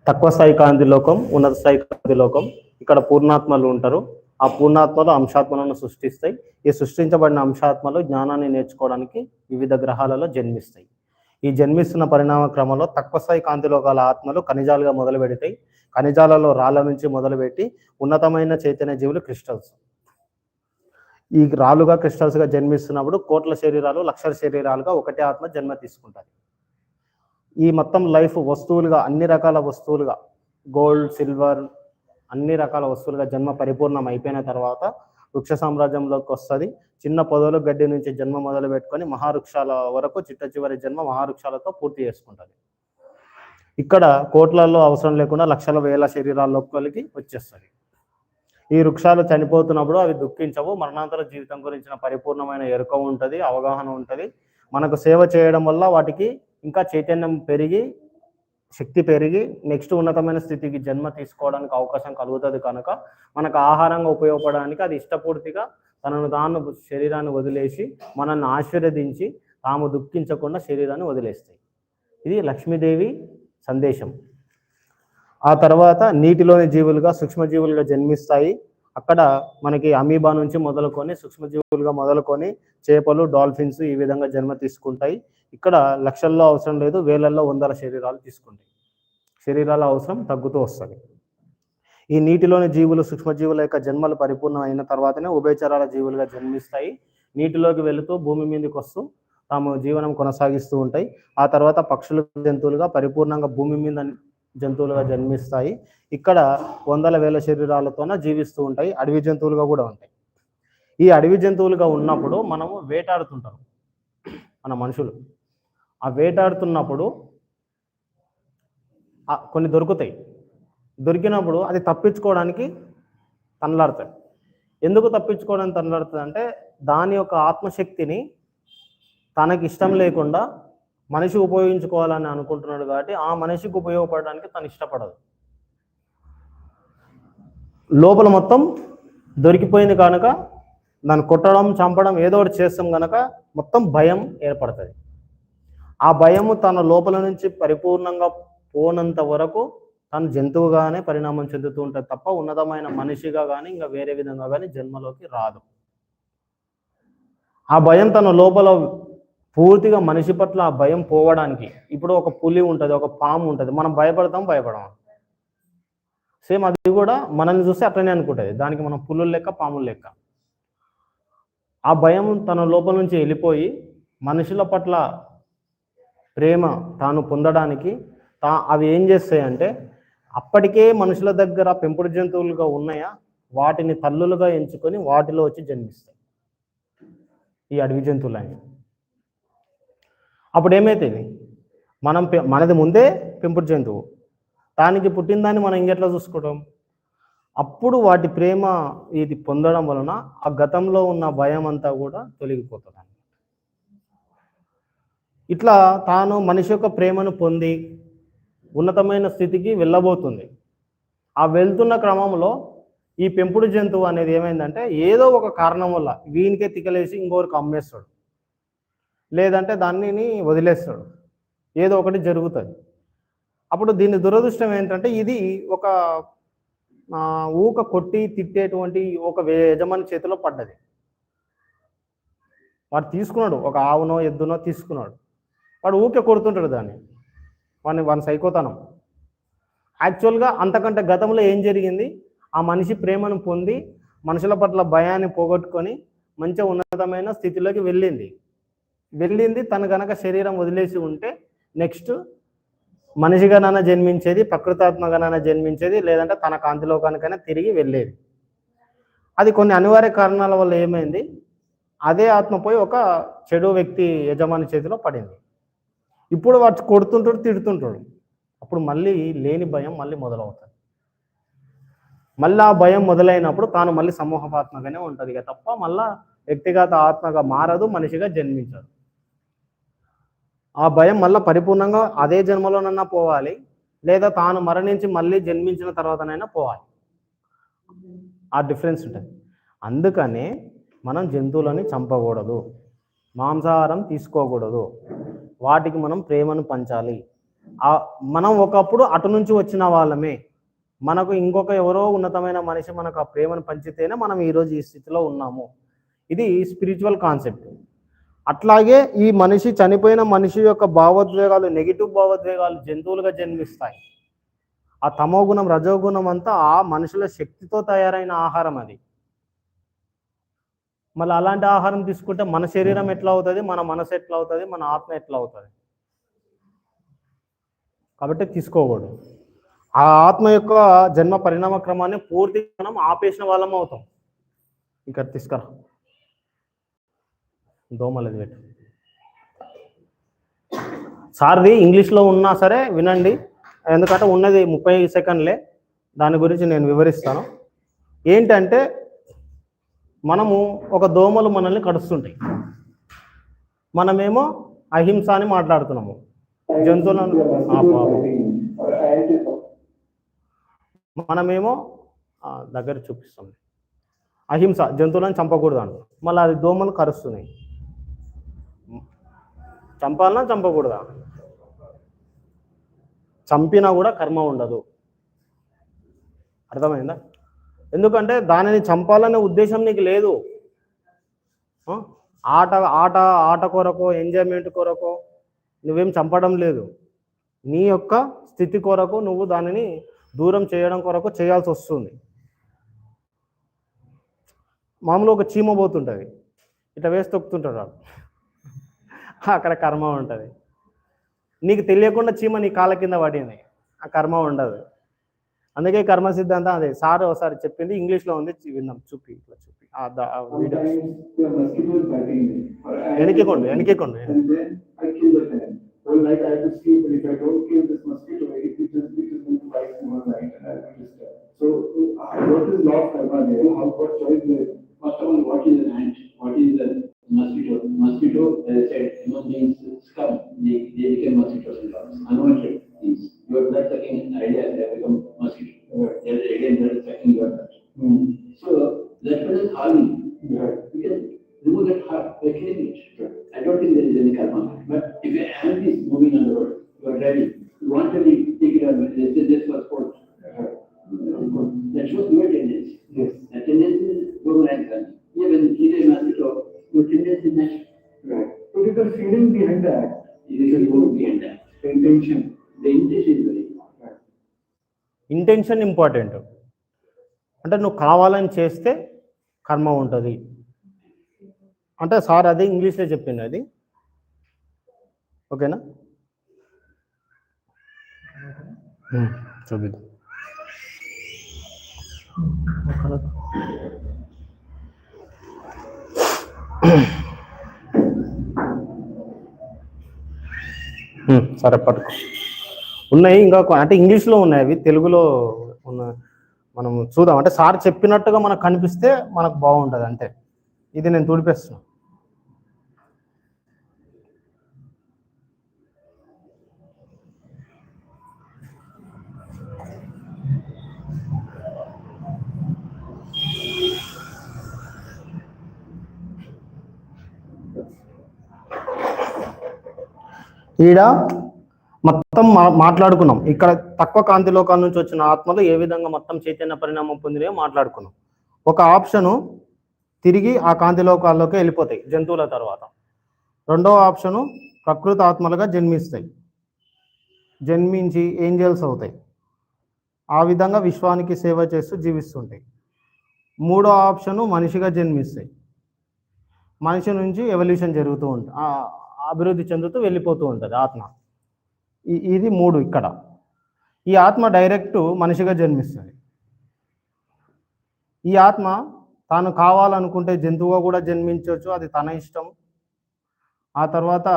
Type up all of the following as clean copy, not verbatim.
తక్కువ స్థాయి కాంతి లోకం, ఉన్నత స్థాయి కాంతి లోకం. ఇక్కడ పూర్ణాత్మలు ఉంటారు. ఆ పూర్ణాత్మలు అంశాత్మలను సృష్టిస్తాయి. ఈ సృష్టించబడిన అంశాత్మలు జ్ఞానాన్ని నేర్చుకోవడానికి వివిధ గ్రహాలలో జన్మిస్తాయి. ఈ జన్మిస్తున్న పరిణామ క్రమంలో తక్కువ స్థాయి కాంతి లోకాల ఆత్మలు ఖనిజాలుగా మొదలు పెడతాయి. ఖనిజాలలో రాళ్ళ నుంచి మొదలుపెట్టి ఉన్నతమైన చైతన్య జీవులు క్రిస్టల్స్. ఈ రాళ్ళుగా క్రిస్టల్స్గా జన్మిస్తున్నప్పుడు కోట్ల శరీరాలు, లక్షల శరీరాలుగా ఒకటే ఆత్మ జన్మ తీసుకుంటాయి. ఈ మొత్తం లైఫ్ వస్తువులుగా, అన్ని రకాల వస్తువులుగా, గోల్డ్, సిల్వర్, అన్ని రకాల వస్తువులుగా జన్మ పరిపూర్ణం అయిపోయిన తర్వాత వృక్ష సామ్రాజ్యంలోకి వస్తుంది. చిన్న పొదలు, గడ్డి నుంచి జన్మ మొదలు పెట్టుకొని మహావృక్షాల వరకు చిట్ట చివరి జన్మ మహావృక్షాలతో పూర్తి చేసుకుంటుంది. ఇక్కడ కోట్లలో అవసరం లేకుండా లక్షల వేల శరీరాల్లోకి వచ్చేస్తుంది. ఈ వృక్షాలు చనిపోతున్నప్పుడు అవి దుఃఖించవు. మరణాంతర జీవితం గురించిన పరిపూర్ణమైన ఎరుక ఉంటుంది, అవగాహన ఉంటుంది. మనకు సేవ చేయడం వల్ల వాటికి ఇంకా చైతన్యం పెరిగి, శక్తి పెరిగి నెక్స్ట్ ఉన్నతమైన స్థితికి జన్మ తీసుకోవడానికి అవకాశం కలుగుతుంది. కనుక మనకు ఆహారంగా ఉపయోగపడడానికి అది ఇష్టపూర్తిగా తనను తాను శరీరాన్ని వదిలేసి మనల్ని ఆశీర్వదించి తాము దుఃఖించకుండా శరీరాన్ని వదిలేస్తాయి. ఇది లక్ష్మీదేవి సందేశం. ఆ తర్వాత నీటిలోని జీవులుగా, సూక్ష్మజీవులుగా జన్మిస్తాయి. అక్కడ మనకి అమీబా నుంచి మొదలుకొని సూక్ష్మజీవులుగా మొదలుకొని చేపలు, డాల్ఫిన్స్ ఈ విధంగా జన్మ తీసుకుంటాయి. ఇక్కడ లక్షల్లో అవసరం లేదు, వేలల్లో వందల శరీరాలు తీసుకుంటాయి. శరీరాల అవసరం తగ్గుతూ వస్తుంది. ఈ నీటిలోని జీవులు, సూక్ష్మజీవుల యొక్క జన్మలు పరిపూర్ణం అయిన తర్వాతనే ఉభయచరాల జీవులుగా జన్మిస్తాయి. నీటిలోకి వెళుతూ భూమి మీదకి వస్తూ తాము జీవనం కొనసాగిస్తూ ఉంటాయి. ఆ తర్వాత పక్షులు, జంతువులుగా పరిపూర్ణంగా భూమి మీద జంతువులుగా జన్మిస్తాయి. ఇక్కడ వందల వేల శరీరాలతోనే జీవిస్తూ ఉంటాయి. అడవి జంతువులుగా కూడా ఉంటాయి. ఈ అడవి జంతువులుగా ఉన్నప్పుడు మనము వేటాడుతుంటాం, మన మనుషులు. ఆ వేటాడుతున్నప్పుడు కొన్ని దొరుకుతాయి. దొరికినప్పుడు అది తప్పించుకోవడానికి తనలాడుతాయి. ఎందుకు తప్పించుకోవడానికి తనలాడుతుంది అంటే దాని యొక్క ఆత్మశక్తిని తనకి ఇష్టం లేకుండా మనిషి ఉపయోగించుకోవాలని అనుకుంటున్నాడు కాబట్టి ఆ మనిషికి ఉపయోగపడడానికి తను ఇష్టపడదు. లోపల మొత్తం దొరికిపోయింది కనుక దాన్ని కొట్టడం, చంపడం ఏదో ఒకటి చేస్తాం కనుక మొత్తం భయం ఏర్పడుతుంది. ఆ భయము తన లోపల నుంచి పరిపూర్ణంగా పోనంత వరకు తను జంతువుగానే పరిణామం చెందుతూ ఉంటుంది తప్ప ఉన్నతమైన మనిషిగా కానీ ఇంకా వేరే విధంగా కానీ జన్మలోకి రాదు. ఆ భయం తన లోపల పూర్తిగా మనిషి పట్ల ఆ భయం పోవడానికి, ఇప్పుడు ఒక పులి ఉంటుంది, ఒక పాము ఉంటుంది, మనం భయపడతాం, సేమ్ అది కూడా మనల్ని చూస్తే అట్లనే అనుకుంటుంది. దానికి మనం పులుల లెక్క, పాముల లెక్క. ఆ భయం తన లోపల నుంచి వెళ్ళిపోయి మనుషుల పట్ల ప్రేమ తాను పొందడానికి అవి ఏం చేస్తాయంటే అప్పటికే మనుషుల దగ్గర పెంపుడు జంతువులుగా ఉన్నాయా వాటిని తల్లులుగా ఎంచుకొని వాటిలో వచ్చి జన్మిస్తాయి ఈ అడవి జంతువులని. అప్పుడు ఏమైతుంది, మనది ముందే పెంపుడు జంతువు, దానికి పుట్టిన దాన్ని మనం ఇంకెట్లా చూసుకోవడం. అప్పుడు వాటి ప్రేమ ఇది పొందడం వలన ఆ గతంలో ఉన్న భయం అంతా కూడా తొలగిపోతుంది. ఇట్లా తాను మనిషి యొక్క ప్రేమను పొంది ఉన్నతమైన స్థితికి వెళ్ళబోతుంది. ఆ వెళ్తున్న క్రమంలో ఈ పెంపుడు జంతువు అనేది ఏమైందంటే ఏదో ఒక కారణం వల్ల వీనికే తికలేసి ఇంకొకరికి అమ్మేస్తాడు, లేదంటే దాన్ని వదిలేస్తాడు, ఏదో ఒకటి జరుగుతుంది. అప్పుడు దీని దురదృష్టం ఏంటంటే ఇది ఒక ఊక కొట్టి తిట్టేటువంటి ఒక యజమాని చేతిలో పడ్డది. వాడు తీసుకున్నాడు, ఒక ఆవునో ఎద్దునో తీసుకున్నాడు, వాడు ఊకే కొడుతుంటాడు దాన్ని, వాని సైకోతనం. యాక్చువల్గా అంతకంటే గతంలో ఏం జరిగింది, ఆ మనిషి ప్రేమను పొంది మనుషుల పట్ల భయాన్ని పోగొట్టుకొని మంచిగా ఉన్నతమైన స్థితిలోకి వెళ్ళింది. తను గనక శరీరం వదిలేసి ఉంటే నెక్స్ట్ మనిషిగానైనా జన్మించేది, ప్రకృతాత్మగానైనా జన్మించేది, లేదంటే తన కాంతిలోకానికైనా తిరిగి వెళ్ళేది. అది కొన్ని అనివార్య కారణాల వల్ల ఏమైంది, అదే ఆత్మ పోయి ఒక చెడు వ్యక్తి యజమాని చేతిలో పడింది. ఇప్పుడు వాడు కొడుతుంటాడు, తిడుతుంటాడు. అప్పుడు మళ్ళీ లేని భయం మళ్ళీ మొదలవుతుంది. మళ్ళీ ఆ భయం మొదలైనప్పుడు తాను మళ్ళీ సమూహపాత్మగానే ఉంటుంది తప్ప మళ్ళా వ్యక్తిగత ఆత్మగా మారదు, మనిషిగా జన్మించదు. ఆ భయం మళ్ళీ పరిపూర్ణంగా అదే జన్మలోనన్నా పోవాలి, లేదా తాను మరణించి మళ్ళీ జన్మించిన తర్వాతనైనా పోవాలి. ఆ డిఫరెన్స్ ఉంటుంది. అందుకనే మనం జంతువులని చంపకూడదు, మాంసాహారం తీసుకోకూడదు. వాటికి మనం ప్రేమను పంచాలి. మనం ఒకప్పుడు అటు నుంచి వచ్చిన వాళ్ళమే, మనకు ఇంకొక ఎవరో ఉన్నతమైన మనిషి మనకు ఆ ప్రేమను పంచితేనే మనం ఈరోజు ఈ స్థితిలో ఉన్నాము. ఇది స్పిరిచువల్ కాన్సెప్ట్. అట్లాగే ఈ మనిషి, చనిపోయిన మనిషి యొక్క భావోద్వేగాలు, నెగిటివ్ భావోద్వేగాలు జంతువులుగా జన్మిస్తాయి. ఆ తమోగుణం, రజోగుణం అంతా ఆ మనుషుల శక్తితో తయారైన ఆహారం అది. మళ్ళీ అలాంటి ఆహారం తీసుకుంటే మన శరీరం ఎట్లా అవుతుంది, మన మనసు ఎట్లా అవుతుంది, మన ఆత్మ ఎట్లా అవుతుంది? కాబట్టి తీసుకోకూడదు. ఆ ఆత్మ యొక్క జన్మ పరిణామ క్రమాన్ని పూర్తిగా మనం ఆపేసిన వాళ్ళం అవుతాం. ఇక్కడ తీసుకురా దోమలది పెట్టు. సార్ది ఇంగ్లీష్లో ఉన్నా సరే వినండి, ఎందుకంటే ఉన్నది 30 సెకండ్లే. దాని గురించి నేను వివరిస్తాను. ఏంటంటే మనము ఒక దోమలు మనల్ని కడుస్తుంటాయి, మనమేమో అహింస అని మాట్లాడుతున్నాము. జంతువులను మనమేమో దగ్గర చూపిస్తాం, అహింస, జంతువులను చంపకూడదు అంట. మళ్ళీ అది దోమలు కరుస్తున్నాయి. చంపాలన్నా చంపకూడదా? చంపినా కూడా కర్మ ఉండదు. అర్థమైందా? ఎందుకంటే దానిని చంపాలనే ఉద్దేశం నీకు లేదు. ఆట ఆట ఆట కొరకో, ఎంజాయ్మెంట్ కొరకో నువ్వేం చంపడం లేదు. నీ యొక్క స్థితి కొరకు నువ్వు దానిని దూరం చేయడం కొరకు చేయాల్సి వస్తుంది. మామూలు ఒక చీమ పోతుంటుంది, ఇట్లా వేసి తొక్కుతుంటాడు, అక్కడ కర్మ ఉంటుంది. నీకు తెలియకుండా చీమ నీ కాళ్ళ కింద పడింది, ఆ కర్మ ఉండదు. అందుకే కర్మ సిద్ధాంతం అదే. సార్ ఒకసారి చెప్పింది, ఇంగ్లీష్లో ఉంది, విన్నాం. చూపి, ఇట్లా చూపి వెనక్కికోండి. So what is law of karma there? How, what choice there? First of all, what is an ant? What is a mosquito? Mosquito, as I said, human beings scum. They become mosquitoes and dogs. Unwanted things. Your blood sucking idea, they become mosquito. There is again blood sucking your blood. So that one is harming. You can remove that harm by killing it. I don't think there is any karma. But if an ant is moving on the road, you are driving, you want to take it out. This was sport. That shows your tendency. Yes. That tendency is go like that. Even if you kill a mosquito, your tendency is natural. Right. So it is the feeling behind that. It is the goal behind that. The intention. The intention is very important. Intention important. అంటే నువ్వు కావాలని చేస్తే కర్మ ఉంటుంది అంటే sir అదే ఇంగ్లీష్లో చెప్పింది అది. ఓకేనా? చూపిద్దాం. సరే పట్టుకో. ఉన్నాయి ఇంకా, అంటే ఇంగ్లీష్లో ఉన్నాయి అవి, తెలుగులో ఉన్న మనం చూద్దాం. అంటే సార్ చెప్పినట్టుగా మనకు కనిపిస్తే మనకు బాగుంటుంది. అంటే ఇది నేను తుడిపేస్తున్నాను. ఈడ మొత్తం మాట్లాడుకున్నాం. ఇక్కడ తక్కువ కాంతి లోకాల నుంచి వచ్చిన ఆత్మలు ఏ విధంగా మొత్తం చైతన్య పరిణామం పొందినయో మాట్లాడుకున్నాం. ఒక ఆప్షను తిరిగి ఆ కాంతి లోకాల్లోకి వెళ్ళిపోతాయి జంతువుల తర్వాత. రెండవ ఆప్షను ప్రకృతి ఆత్మలుగా జన్మిస్తాయి, జన్మించి ఏంజల్స్ అవుతాయి. ఆ విధంగా విశ్వానికి సేవ చేస్తూ జీవిస్తుంటాయి. మూడో ఆప్షను మనిషిగా జన్మిస్తాయి, మనిషి నుంచి ఎవల్యూషన్ జరుగుతూ ఉంటుంది, అభివృద్ధి చెందుతూ వెళ్ళిపోతూ ఉంటుంది ఆత్మ. ఇది 3 ఇక్కడ. ఈ ఆత్మ డైరెక్ట్ మనిషిగా జన్మిస్తుంది. ఈ ఆత్మ తాను కావాలనుకుంటే జంతువుగా కూడా జన్మించవచ్చు, అది తన ఇష్టం. ఆ తర్వాత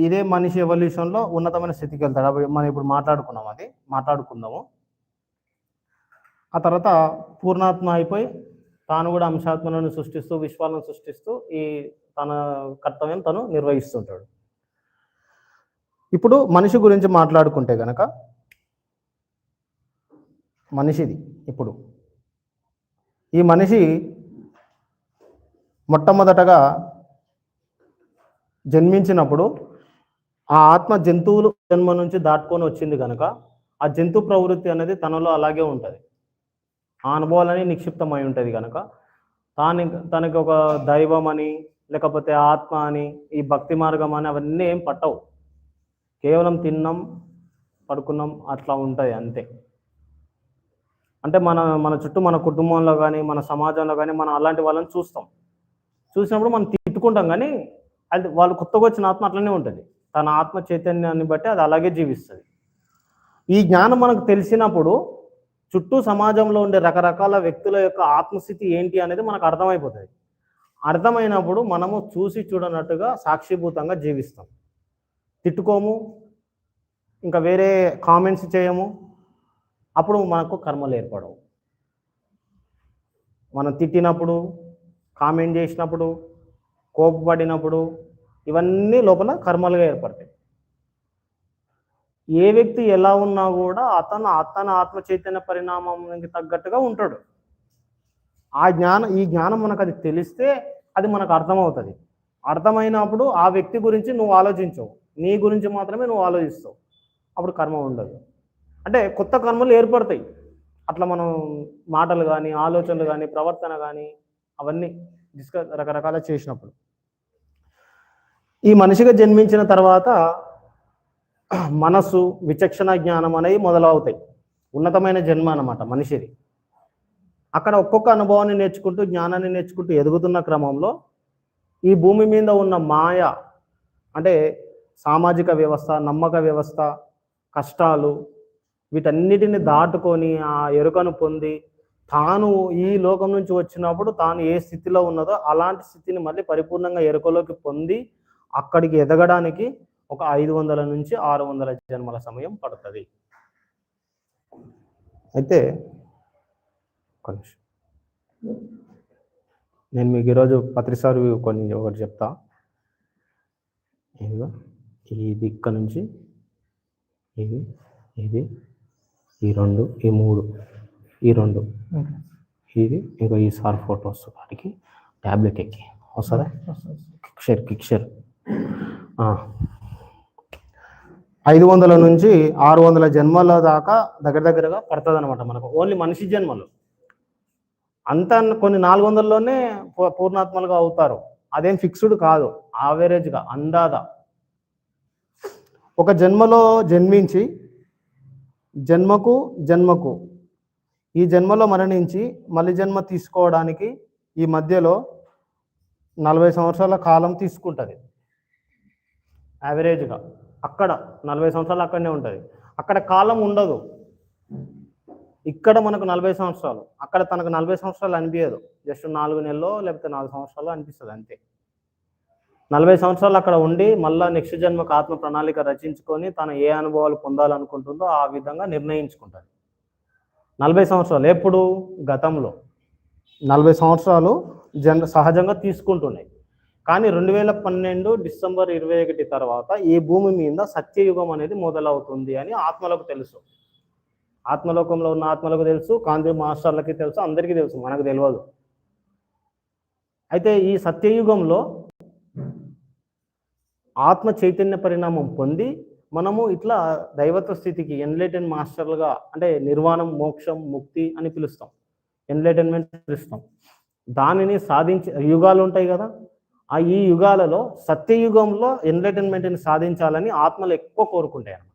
ఇదే మనిషి ఎవల్యూషన్లో ఉన్నతమైన స్థితికి వెళ్తాడు. అవి మనం ఇప్పుడు మాట్లాడుకుందాము. ఆ తర్వాత పూర్ణాత్మ అయిపోయి తాను కూడా అంశాత్మలను సృష్టిస్తూ, విశ్వాలను సృష్టిస్తూ ఈ తన కర్తవ్యం తను నిర్వహిస్తుంటాడు. ఇప్పుడు మనిషి గురించి మాట్లాడుకుంటే గనక, మనిషిది ఇప్పుడు ఈ మనిషి మొట్టమొదటగా జన్మించినప్పుడు ఆ ఆత్మ జంతువులు జన్మ నుంచి దాటుకొని వచ్చింది కనుక ఆ జంతు ప్రవృత్తి అనేది తనలో అలాగే ఉంటుంది. ఆ అనుభవాలని నిక్షిప్తమై ఉంటుంది కనుక తనకి ఒక దైవం అని లేకపోతే ఆత్మ అని ఈ భక్తి మార్గం అని అవన్నీ ఏం పట్టవు. కేవలం తిన్నాం పడుకున్నాం అట్లా ఉంటుంది అంతే. అంటే మన మన చుట్టూ మన కుటుంబంలో కానీ మన సమాజంలో కానీ మనం అలాంటి వాళ్ళని చూసినప్పుడు మనం తిట్టుకుంటాం, కానీ అది వాళ్ళు కొత్తగా వచ్చిన ఆత్మ అట్లనే ఉంటుంది. తన ఆత్మ చైతన్యాన్ని బట్టి అది అలాగే జీవిస్తుంది. ఈ జ్ఞానం మనకు తెలిసినప్పుడు చుట్టూ సమాజంలో ఉండే రకరకాల వ్యక్తుల యొక్క ఆత్మస్థితి ఏంటి అనేది మనకు అర్థమైపోతుంది. అర్థమైనప్పుడు మనము చూసి చూడనట్టుగా సాక్షిభూతంగా జీవిస్తాం. తిట్టుకోము, ఇంకా వేరే కామెంట్స్ చేయము. అప్పుడు మనకు కర్మలు ఏర్పడవు. మనం తిట్టినప్పుడు, కామెంట్ చేసినప్పుడు, కోపపడినప్పుడు ఇవన్నీ లోపల కర్మలుగా ఏర్పడతాయి. ఏ వ్యక్తి ఎలా ఉన్నా కూడా తన ఆత్మ చైతన్య పరిణామానికి తగ్గట్టుగా ఉంటాడు. ఈ జ్ఞానం మనకు అది తెలిస్తే అది మనకు అర్థమవుతుంది. అర్థమైనప్పుడు ఆ వ్యక్తి గురించి నువ్వు ఆలోచించవు, నీ గురించి మాత్రమే నువ్వు ఆలోచిస్తావు. అప్పుడు కర్మ ఉండదు. అంటే కొత్త కర్మలు ఏర్పడతాయి. అట్లా మనం మాటలు కానీ, ఆలోచనలు కానీ, ప్రవర్తన కానీ అవన్నీ రకరకాల చేసినప్పుడు ఈ మనిషిగా జన్మించిన తర్వాత మనసు, విచక్షణ, జ్ఞానం అనేవి మొదలవుతాయి. ఉన్నతమైన జన్మ అన్నమాట మనిషిది. అక్కడ ఒక్కొక్క అనుభవాన్ని నేర్చుకుంటూ, జ్ఞానాన్ని నేర్చుకుంటూ ఎదుగుతున్న క్రమంలో ఈ భూమి మీద ఉన్న మాయ అంటే సామాజిక వ్యవస్థ, నమ్మక వ్యవస్థ, కష్టాలు వీటన్నిటిని దాటుకొని ఆ ఎరుకను పొంది తాను ఈ లోకం నుంచి వచ్చినప్పుడు తాను ఏ స్థితిలో ఉన్నదో అలాంటి స్థితిని మళ్ళీ పరిపూర్ణంగా ఎరుకలోకి పొంది అక్కడికి ఎదగడానికి ఒక 500 నుంచి 600 జన్మల సమయం పడుతుంది. అయితే నేను మీకు ఈరోజు పత్రిసారి ఒకటి చెప్తా. ఇది ఇక్కడ నుంచి ఇది ఈ 2 ఈ 3 ఈ 2 ఇది ఇంకా ఈ సార్ ఫోటోస్ వాటికి ట్యాబ్లెట్ ఎక్కి వస్తుందా కిక్షర్ 500 నుంచి 600 జన్మల దాకా దగ్గరగా పడుతుంది అనమాట మనకు. ఓన్లీ మనిషి జన్మలు అంతా కొన్ని 400లోనే పూర్ణాత్మలుగా అవుతారు. అదేం ఫిక్స్డ్ కాదు, యావరేజ్గా అందాదా. ఒక జన్మలో జన్మించి జన్మకు ఈ జన్మలో మరణించి మళ్ళీ జన్మ తీసుకోవడానికి ఈ మధ్యలో 40 సంవత్సరాల కాలం తీసుకుంటుంది యావరేజ్గా. అక్కడ 40 సంవత్సరాలు అక్కడనే ఉంటుంది. అక్కడ కాలం ఉండదు. ఇక్కడ మనకు 40 సంవత్సరాలు, అక్కడ తనకు 40 సంవత్సరాలు అనిపించదు. జస్ట్ 4 నెలలో లేకపోతే 4 సంవత్సరాలు అనిపిస్తుంది అంతే. 40 సంవత్సరాలు అక్కడ ఉండి మళ్ళీ నెక్స్ట్ జన్మకు ఆత్మ ప్రణాళిక రచించుకొని తను ఏ అనుభవాలు పొందాలనుకుంటుందో ఆ విధంగా నిర్ణయించుకుంటుంది. 40 సంవత్సరాలు ఎప్పుడు? గతంలో 40 సంవత్సరాలు సహజంగా తీసుకుంటున్నాయి. కానీ 2012 డిసెంబర్ 21 తర్వాత ఈ భూమి మీద సత్యయుగం అనేది మొదలవుతుంది అని ఆత్మలకు తెలుసు. ఆత్మలోకంలో ఉన్న ఆత్మలకు తెలుసు, కాంతి మాస్టర్లకి తెలుసు, అందరికీ తెలుసు, మనకు తెలియదు. అయితే ఈ సత్యయుగంలో ఆత్మ చైతన్య పరిణామం పొంది మనము ఇట్లా దైవత్వ స్థితికి ఎన్లైటెన్ మాస్టర్లుగా, అంటే నిర్వాణం, మోక్షం, ముక్తి అని పిలుస్తాం, ఎన్లైటన్మెంట్ పిలుస్తాం. దానిని సాధించే యుగాలు ఉంటాయి కదా, ఈ యుగాలలో సత్యయుగంలో ఎన్లైటన్మెంట్ని సాధించాలని ఆత్మలు ఎక్కువ కోరుకుంటాయి అన్నమాట.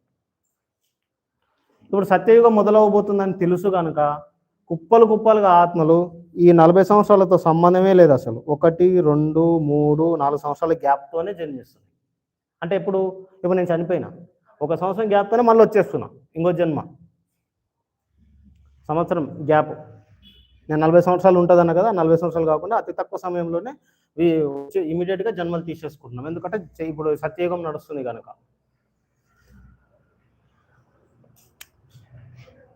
ఇప్పుడు సత్యయుగం మొదలవబోతుందని తెలుసు కనుక కుప్పలుగా ఆత్మలు ఈ 40 సంవత్సరాలతో సంబంధమే లేదు అసలు. 1, 2, 3, 4 సంవత్సరాల గ్యాప్తోనే జన్మిస్తుంది. అంటే ఇప్పుడు నేను చనిపోయినా 1 సంవత్సరం గ్యాప్తోనే మళ్ళీ వచ్చేస్తున్నా ఇంకో జన్మ. సంవత్సరం గ్యాప్. నేను 40 సంవత్సరాలు ఉంటుందన్న కదా, 40 సంవత్సరాలు కాకుండా అతి తక్కువ సమయంలోనే ఇమీడియట్గా జన్మలు తీసేసుకుంటున్నాం. ఎందుకంటే ఇప్పుడు సత్యయుగం నడుస్తుంది కనుక.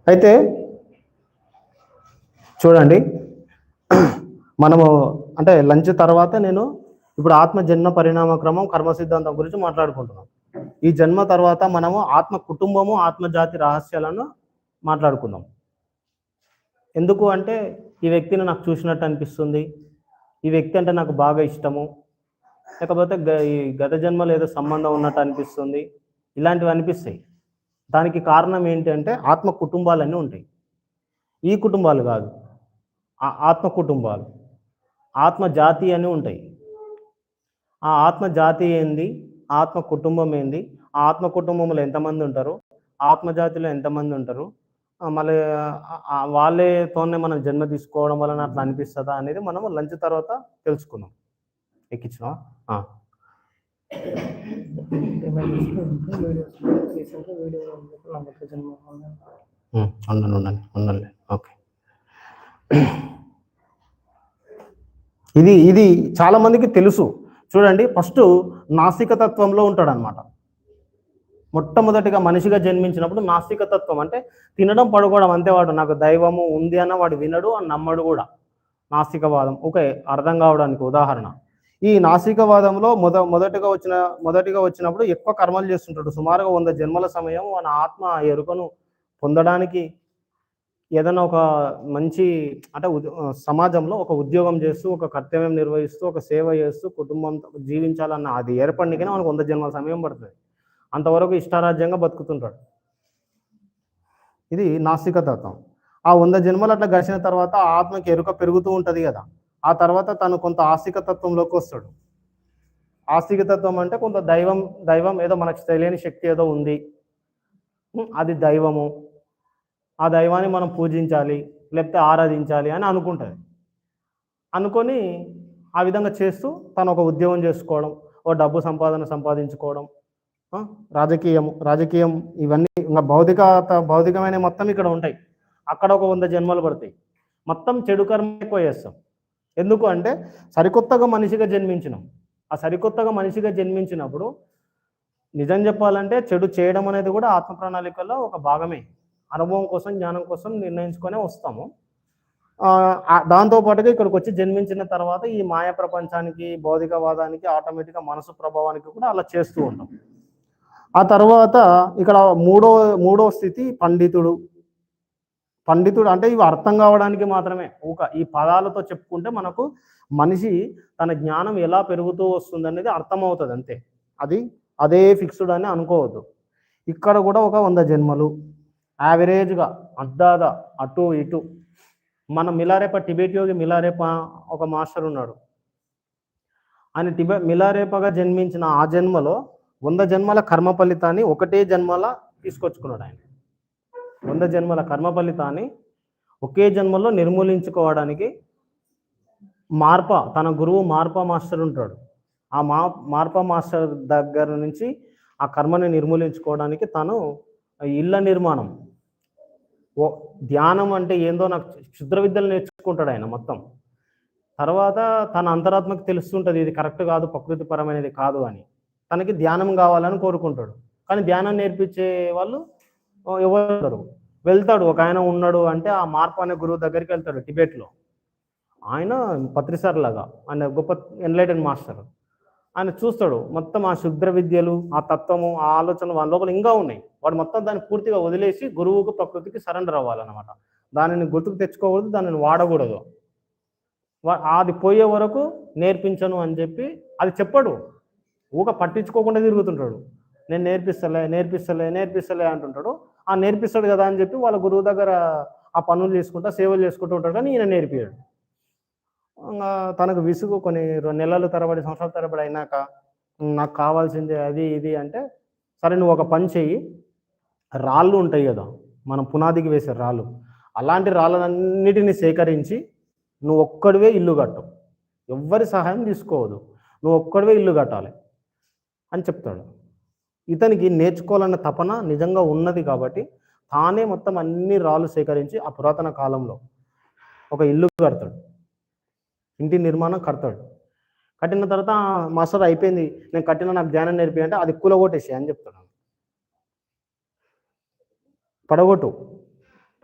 అయితే చూడండి, మనము అంటే లంచ్ తర్వాత నేను ఇప్పుడు ఆత్మ జన్మ పరిణామ క్రమం, కర్మ సిద్ధాంతం గురించి మాట్లాడుకుంటున్నాం. ఈ జన్మ తర్వాత మనము ఆత్మ కుటుంబము, ఆత్మజాతి రహస్యాలను మాట్లాడుకుందాం. ఎందుకు అంటే ఈ వ్యక్తిని నాకు చూసినట్టు అనిపిస్తుంది, ఈ వ్యక్తి అంటే నాకు బాగా ఇష్టము, లేకపోతే ఈ గత జన్మలో ఏదో సంబంధం ఉన్నట్టు అనిపిస్తుంది, ఇలాంటివి అనిపిస్తాయి. దానికి కారణం ఏంటి అంటే ఆత్మ కుటుంబాలన్నీ ఉంటాయి. ఈ కుటుంబాలు కాదు, ఆత్మ కుటుంబాలు, ఆత్మ జాతి అని ఉంటాయి. ఆ ఆత్మ జాతి ఏంది, ఆత్మ కుటుంబం ఏంది, ఆ ఆత్మ కుటుంబంలో ఎంతమంది ఉంటారు, ఆత్మజాతిలో ఎంతమంది ఉంటారు, మళ్ళీ వాళ్ళతోనే మనం జన్మ తీసుకోవడం వలన అట్లా అనిపిస్తుందా అనేది మనం లంచ్ తర్వాత తెలుసుకుందాం. ఎక్కించినా ఉండండి. ఓకే, ఇది చాలా మందికి తెలుసు. చూడండి, ఫస్ట్ నాస్తికతత్వంలో ఉంటాడు అనమాట. మొట్టమొదటిగా మనిషిగా జన్మించినప్పుడు నాస్తికతత్వం అంటే తినడం పడుకోవడం అంతే. వాడు నాకు దైవము ఉంది అన్న వాడు వినడు అని నమ్మడు కూడా. నాస్తికవాదం ఓకే, అర్థం కావడానికి ఉదాహరణ. ఈ నాస్తికవాదంలో మొదటిగా వచ్చినప్పుడు ఎక్కువ కర్మలు చేస్తుంటాడు. సుమారుగా 100 జన్మల సమయం మన ఆత్మ ఎరుకను పొందడానికి ఏదైనా ఒక మంచి అంటే సమాజంలో ఒక ఉద్యోగం చేస్తూ, ఒక కర్తవ్యం నిర్వహిస్తూ, ఒక సేవ చేస్తూ కుటుంబంతో జీవించాలన్న అది ఏర్పడికనే మనకు 100 జన్మల సమయం పడుతుంది. అంతవరకు ఇష్టారాజ్యంగా బతుకుతుంటాడు. ఇది నాస్తికతత్వం. ఆ 100 జన్మలు అట్లా గడిచిన తర్వాత ఆత్మకి ఎరుక పెరుగుతూ ఉంటుంది కదా. ఆ తర్వాత తను కొంత ఆస్తికతత్వంలోకి వస్తాడు. ఆస్తికతత్వం అంటే కొంత దైవం ఏదో మనకు తెలియని శక్తి ఏదో ఉంది, అది దైవము, ఆ దైవాన్ని మనం పూజించాలి లేకపోతే ఆరాధించాలి అని అనుకుంటుంది. అనుకొని ఆ విధంగా చేస్తూ తను ఒక ఉద్యోగం చేసుకోవడం, ఓ డబ్బు సంపాదించుకోవడం, రాజకీయం ఇవన్నీ ఇంకా భౌతికమైన మొత్తం ఇక్కడ ఉంటాయి. అక్కడ ఒక 100 జన్మలు పడతాయి. మొత్తం చెడు కర్మ ఎక్కువ చేస్తాం. ఎందుకు అంటే సరికొత్తగా మనిషిగా జన్మించినాం. ఆ సరికొత్తగా మనిషిగా జన్మించినప్పుడు నిజం చెప్పాలంటే చెడు చేయడం అనేది కూడా ఆత్మ ప్రణాళికలో ఒక భాగమే. అనుభవం కోసం, జ్ఞానం కోసం నిర్ణయించుకొనే వస్తాము. దాంతోపాటుగా ఇక్కడికి వచ్చి జన్మించిన తర్వాత ఈ మాయా ప్రపంచానికి, భౌతికవాదానికి, ఆటోమేటిక్గా మనసు ప్రభావానికి కూడా అలా చేస్తూ ఉంటాం. ఆ తర్వాత ఇక్కడ మూడో స్థితి పండితుడు అంటే ఇవి అర్థం కావడానికి మాత్రమే. ఈ పదాలతో చెప్పుకుంటే మనకు మనిషి తన జ్ఞానం ఎలా పెరుగుతూ వస్తుంది అనేది అర్థమవుతుంది అంతే. అదే ఫిక్స్డ్ అని అనుకోవద్దు. ఇక్కడ కూడా ఒక 100 జన్మలు యావరేజ్గా అడ్డాదా అటు ఇటు. మన టిబెట్ యోగి మిలారేప ఒక మాస్టర్ ఉన్నాడు. ఆయన మిలారేపగా జన్మించిన ఆ జన్మలో 100 జన్మల కర్మ ఫలితాన్ని ఒకటే జన్మల తీసుకొచ్చుకున్నాడు. ఆయన 100 జన్మల కర్మ ఫలితాన్ని ఒకే జన్మలో నిర్మూలించుకోవడానికి తన గురువు మార్పా మాస్టర్ ఉంటాడు. ఆ మార్పా మాస్టర్ దగ్గర నుంచి ఆ కర్మని నిర్మూలించుకోవడానికి తను ఇళ్ళ నిర్మాణం, ధ్యానం అంటే ఏందో నాకు క్షుద్ర విద్యలు నేర్చుకుంటాడు ఆయన మొత్తం. తర్వాత తన అంతరాత్మకు తెలుస్తుంటుంది ఇది కరెక్ట్ కాదు, ప్రకృతి పరమైనది కాదు అని. తనకి ధ్యానం కావాలని కోరుకుంటాడు. కానీ ధ్యానం నేర్పించే వాళ్ళు ఎవరు వెళ్తాడు. ఒక ఆయన ఉన్నాడు అంటే ఆ మార్పు అనే గురువు దగ్గరికి వెళ్తాడు టిబెట్లో. ఆయన పత్రిసార్ లాగా, ఆయన గొప్ప ఎన్లైటెన్ మాస్టర్. ఆయన చూస్తాడు మొత్తం ఆ శుద్ర విద్యలు, ఆ తత్వము, ఆ ఆలోచనలు వాళ్ళ లోపల ఇంకా ఉన్నాయి. వాడు మొత్తం దాన్ని పూర్తిగా వదిలేసి గురువుకు, ప్రకృతికి సరెండర్ అవ్వాలన్నమాట. దానిని గుర్తుకు తెచ్చుకోకూడదు, దానిని వాడకూడదు. అది పోయే వరకు నేర్పించను అని చెప్పి అది చెప్పడు. పట్టించుకోకుండా తిరుగుతుంటాడు. నేను నేర్పిస్తలే అంటుంటాడు. ఆ నేర్పిస్తాడు కదా అని చెప్పి వాళ్ళ గురువు దగ్గర ఆ పనులు చేసుకుంటా, సేవలు చేసుకుంటూ ఉంటాడు. కానీ ఈయన నేర్పియాడు. తనకు విసుగు కొన్ని నెలలు తరబడి, సంవత్సరాల తరబడి అయినాక నాకు కావాల్సిందే అది ఇది అంటే, సరే నువ్వు ఒక పని చెయ్యి, రాళ్ళు ఉంటాయి కదా మనం పునాదికి వేసే రాళ్ళు, అలాంటి రాళ్ళన్నిటిని సేకరించి నువ్వు ఒక్కడివే ఇల్లు కట్టు, ఎవ్వరి సహాయం తీసుకోవద్దు, నువ్వు ఒక్కడివే ఇల్లు కట్టాలి అని చెప్తాడు. ఇతనికి నేర్చుకోవాలన్న తపన నిజంగా ఉన్నది కాబట్టి తానే మొత్తం అన్ని రాళ్ళు సేకరించి ఆ పురాతన కాలంలో ఒక ఇల్లు కడతాడు. ఇంటి నిర్మాణం కడతాడు. కట్టిన తర్వాత మాస్టర్ అయిపోయింది, నేను కట్టిన నాకు ధ్యానం నేర్పి అంటే అది కూలగొట్టేసి అని చెప్తాడు.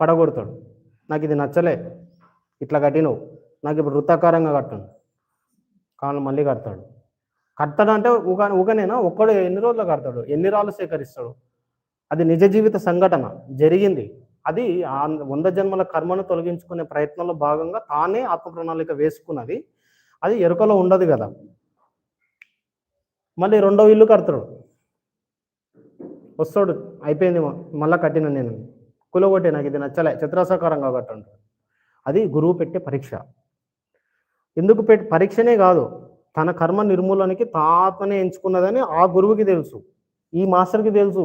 పడగొడతాడు. నాకు ఇది నచ్చలే, ఇట్లా కట్టినవు, నాకు ఇప్పుడు వృత్తాకారంగా కట్టను కానీ మళ్ళీ కడతాడు అంటే ఊకనేనా ఒక్కడు ఎన్ని రోజులు కడతాడు, ఎన్ని రాళ్ళు సేకరిస్తాడు. అది నిజ జీవిత సంఘటన జరిగింది. అది 100 జన్మల కర్మను తొలగించుకునే ప్రయత్నంలో భాగంగా తానే ఆత్మ ప్రణాళిక వేసుకున్నది. అది ఎరుకలో ఉండదు కదా. మళ్ళీ రెండో ఇల్లు కడతాడు, వస్తాడు, అయిపోయింది మళ్ళీ కట్టిన నేను కులగొట్టే, నాకు ఇది నచ్చలే, చతురస్రాకారంగా కట్టంటాడు. అది గురువు పెట్టే పరీక్ష. ఎందుకు పరీక్షనే కాదు, తన కర్మ నిర్మూలనకి తాతనే ఎంచుకున్నదని ఆ గురువుకి తెలుసు, ఈ మాస్టర్కి తెలుసు.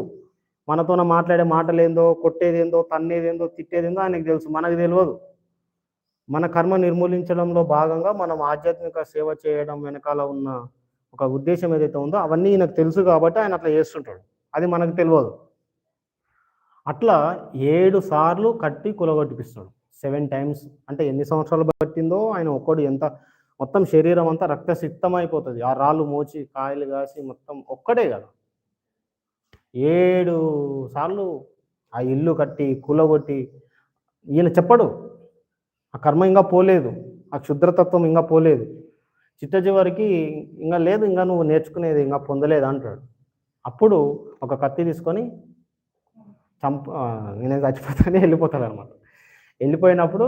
మనతోన మాట్లాడే మాటలేందో, కొట్టేదేందో, తన్నేదేందో, తిట్టేదేందో ఆయనకు తెలుసు, మనకు తెలియదు. మన కర్మ నిర్మూలించడంలో భాగంగా మనం ఆధ్యాత్మిక సేవ చేయడం వెనకాల ఉన్న ఒక ఉద్దేశం ఏదైతే ఉందో అవన్నీ నాకు తెలుసు కాబట్టి ఆయన అట్లా చేస్తుంటాడు, అది మనకు తెలియదు. అట్లా 7 సార్లు కట్టి కులగొట్టిపిస్తాడు, 7 times. అంటే ఎన్ని సంవత్సరాలు పట్టిందో ఆయన ఒక్కడు, ఎంత మొత్తం శరీరం అంతా రక్తసిక్తమైపోతుంది, ఆ రాళ్ళు మోచి కాయలు కాసి మొత్తం ఒక్కడే కదా. 7 సార్లు ఆ ఇల్లు కట్టి కులగొట్టి, ఈయన చెప్పడు, ఆ కర్మ ఇంకా పోలేదు, ఆ క్షుద్రతత్వం ఇంకా పోలేదు, చిట్ట చివరికి ఇంకా లేదు, ఇంకా నువ్వు నేర్చుకునేది ఇంకా పొందలేదు అంటాడు. అప్పుడు ఒక కత్తి తీసుకొని నేను చచ్చిపోతానే వెళ్ళిపోతాడు అనమాట. వెళ్ళిపోయినప్పుడు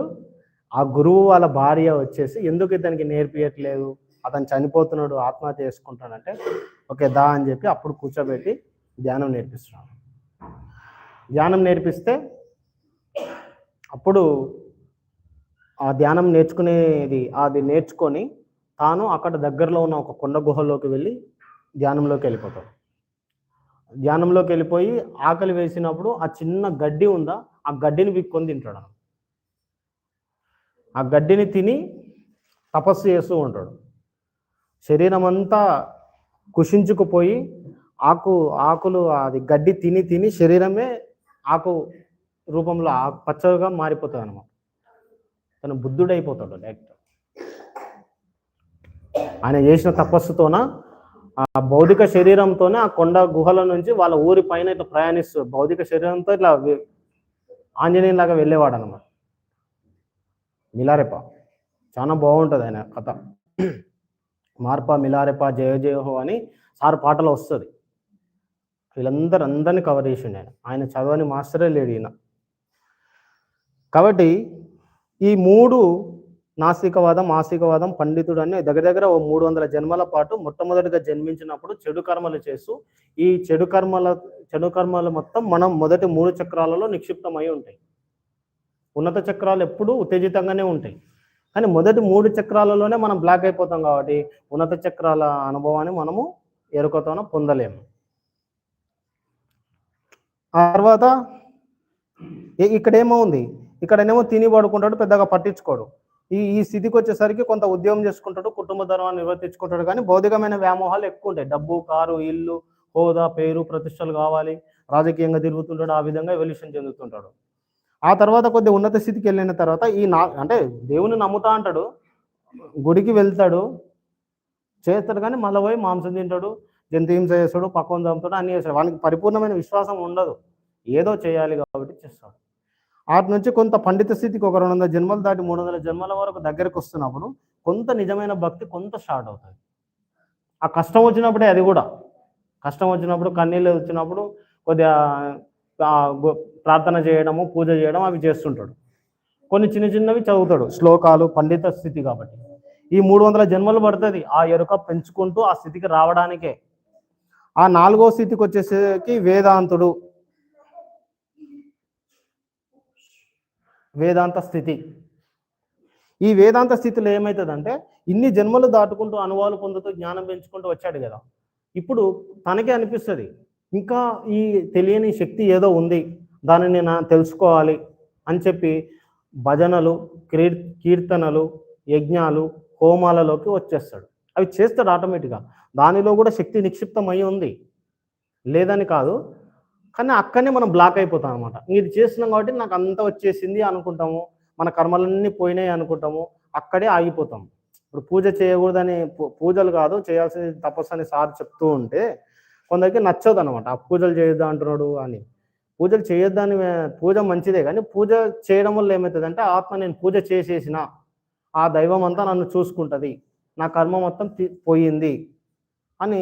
ఆ గురువు వాళ్ళ భార్య వచ్చేసి, ఎందుకు ఇతనికి నేర్పియట్లేదు, అతను చనిపోతున్నాడు, ఆత్మహత్య చేసుకుంటాడంటే, ఓకే దా అని చెప్పి అప్పుడు కూర్చోబెట్టి ధ్యానం నేర్పిస్తున్నాడు. ధ్యానం నేర్పిస్తే అప్పుడు ఆ ధ్యానం నేర్చుకునేది అది నేర్చుకొని తాను అక్కడ దగ్గరలో ఉన్న ఒక కొండ గుహలోకి వెళ్ళి ధ్యానంలోకి వెళ్ళిపోతాడు. ధ్యానంలోకి వెళ్ళిపోయి ఆకలి వేసినప్పుడు ఆ చిన్న గడ్డి ఉందా, ఆ గడ్డిని విక్కొని తింటాడు. ఆ గడ్డిని తిని తపస్సు చేస్తూ ఉంటాడు. శరీరం అంతా కుషించుకుపోయి ఆకులు అది గడ్డి తిని తిని శరీరమే ఆకు రూపంలో పచ్చగా మారిపోతుంది అనమాట. తను బుద్ధుడైపోతాడు డైరెక్ట్. ఆయన చేసిన తపస్సుతోన ఆ భౌతిక శరీరంతోనే ఆ కొండ గుహల నుంచి వాళ్ళ ఊరి పైన ఇట్లా ప్రయాణిస్తూ భౌతిక శరీరంతో ఇట్లా ఆంజనేయులాగా వెళ్ళేవాడు అనమాట. మిలారెప చాలా బాగుంటుంది ఆయన కథ. మార్ప మిలారెప జయ జయహో అని సార్ పాటలో వస్తుంది. అందరినీ కవర్ చేసిండు ఆయన చదవని మాస్టరే లేడు ఈయన. కాబట్టి ఈ 3 నాస్తికవాదం, ఆస్తికవాదం, పండితుడు అని దగ్గర 300 జన్మల పాటు మొట్టమొదటిగా జన్మించినప్పుడు చెడు కర్మలు చేస్తూ, ఈ చెడు కర్మలు మొత్తం మనం మొదటి 3 చక్రాలలో నిక్షిప్తమై ఉంటాయి. ఉన్నత చక్రాలు ఎప్పుడూ ఉత్తేజితంగానే ఉంటాయి, కానీ మొదటి 3 చక్రాలలోనే మనం బ్లాక్ అయిపోతాం కాబట్టి ఉన్నత చక్రాల అనుభవాన్ని మనము ఎరుకతోన పొందలేము. ఆ తర్వాత ఇక్కడేమో ఉంది, ఇక్కడనేమో తిని పడుకుంటాడు, పెద్దగా పట్టించుకోడు. ఈ స్థితికి వచ్చేసరికి కొంత ఉద్యోగం చేసుకుంటాడు, కుటుంబ ధర్మాన్ని నిర్వర్తించుకుంటాడు, కానీ భౌతికమైన వ్యామోహాలు ఎక్కువ ఉంటాయి. డబ్బు, కారు, ఇల్లు, హోదా, పేరు, ప్రతిష్టలు కావాలి, రాజకీయంగా తిరుగుతుంటాడు, ఆ విధంగా ఎవల్యూషన్ చెందుతుంటాడు. ఆ తర్వాత కొద్ది ఉన్నత స్థితికి వెళ్ళిన తర్వాత అంటే దేవుని నమ్ముతా అంటాడు, గుడికి వెళ్తాడు, చేస్తాడు, కానీ మళ్ళీ పోయి మాంసం తింటాడు, జంతు హింస చేస్తాడు, పక్కన చంపుతాడు, అన్నీ చేస్తాడు. వానికి పరిపూర్ణమైన విశ్వాసం ఉండదు, ఏదో చేయాలి కాబట్టి చేస్తాడు. వాటి నుంచి కొంత పండిత స్థితికి ఒక 200 జన్మలు దాటి 300 జన్మల వరకు దగ్గరకు వస్తున్నప్పుడు కొంత నిజమైన భక్తి కొంత స్టార్ట్ అవుతుంది. ఆ కష్టం వచ్చినప్పుడే, అది కూడా కష్టం వచ్చినప్పుడు, కన్నీళ్ళు వచ్చినప్పుడు కొద్దిగా ప్రార్థన చేయడము, పూజ చేయడం అవి చేస్తుంటాడు. కొన్ని చిన్నవి చదువుతాడు, శ్లోకాలు, పండిత స్థితి కాబట్టి. ఈ 300 జన్మలు పడుతుంది ఆ ఎరుక పెంచుకుంటూ ఆ స్థితికి రావడానికే. ఆ 4వ స్థితికి వచ్చేసరికి వేదాంత స్థితి. ఈ వేదాంత స్థితిలో ఏమవుతుందంటే, ఇన్ని జన్మలు దాటుకుంటూ అనుభవాలు పొందుతూ జ్ఞానం పెంచుకుంటూ వచ్చాడు కదా, ఇప్పుడు తనకే అనిపిస్తుంది ఇంకా ఈ తెలియని శక్తి ఏదో ఉంది, దానిని నేను తెలుసుకోవాలి అని చెప్పి భజనలు, కీర్తనలు, యజ్ఞాలు, హోమాలలోకి వచ్చేస్తాడు. అవి చేస్తాడు ఆటోమేటిక్గా. దానిలో కూడా శక్తి నిక్షిప్తమై ఉంది, లేదని కాదు, కానీ అక్కడనే మనం బ్లాక్ అయిపోతాం అనమాట. ఇది చేస్తున్నాం కాబట్టి నాకు అంతా వచ్చేసింది అనుకుంటాము, మన కర్మలన్నీ పోయినాయి అనుకుంటాము, అక్కడే ఆగిపోతాం. ఇప్పుడు పూజ చేయకూడదని, పూజలు కాదు చేయాల్సింది తపస్సు అని సార్ చెప్తూ ఉంటే కొందరికి నచ్చదు అనమాట. ఆ పూజలు చేయొద్దు అంటున్నాడు అని. పూజలు చేయొద్దని, పూజ మంచిదే, కానీ పూజ చేయడం వల్ల ఏమవుతుందంటే, ఆత్మ నేను పూజ చేసేసిన, ఆ దైవం అంతా నన్ను చూసుకుంటుంది, నా కర్మ మొత్తం పోయింది అని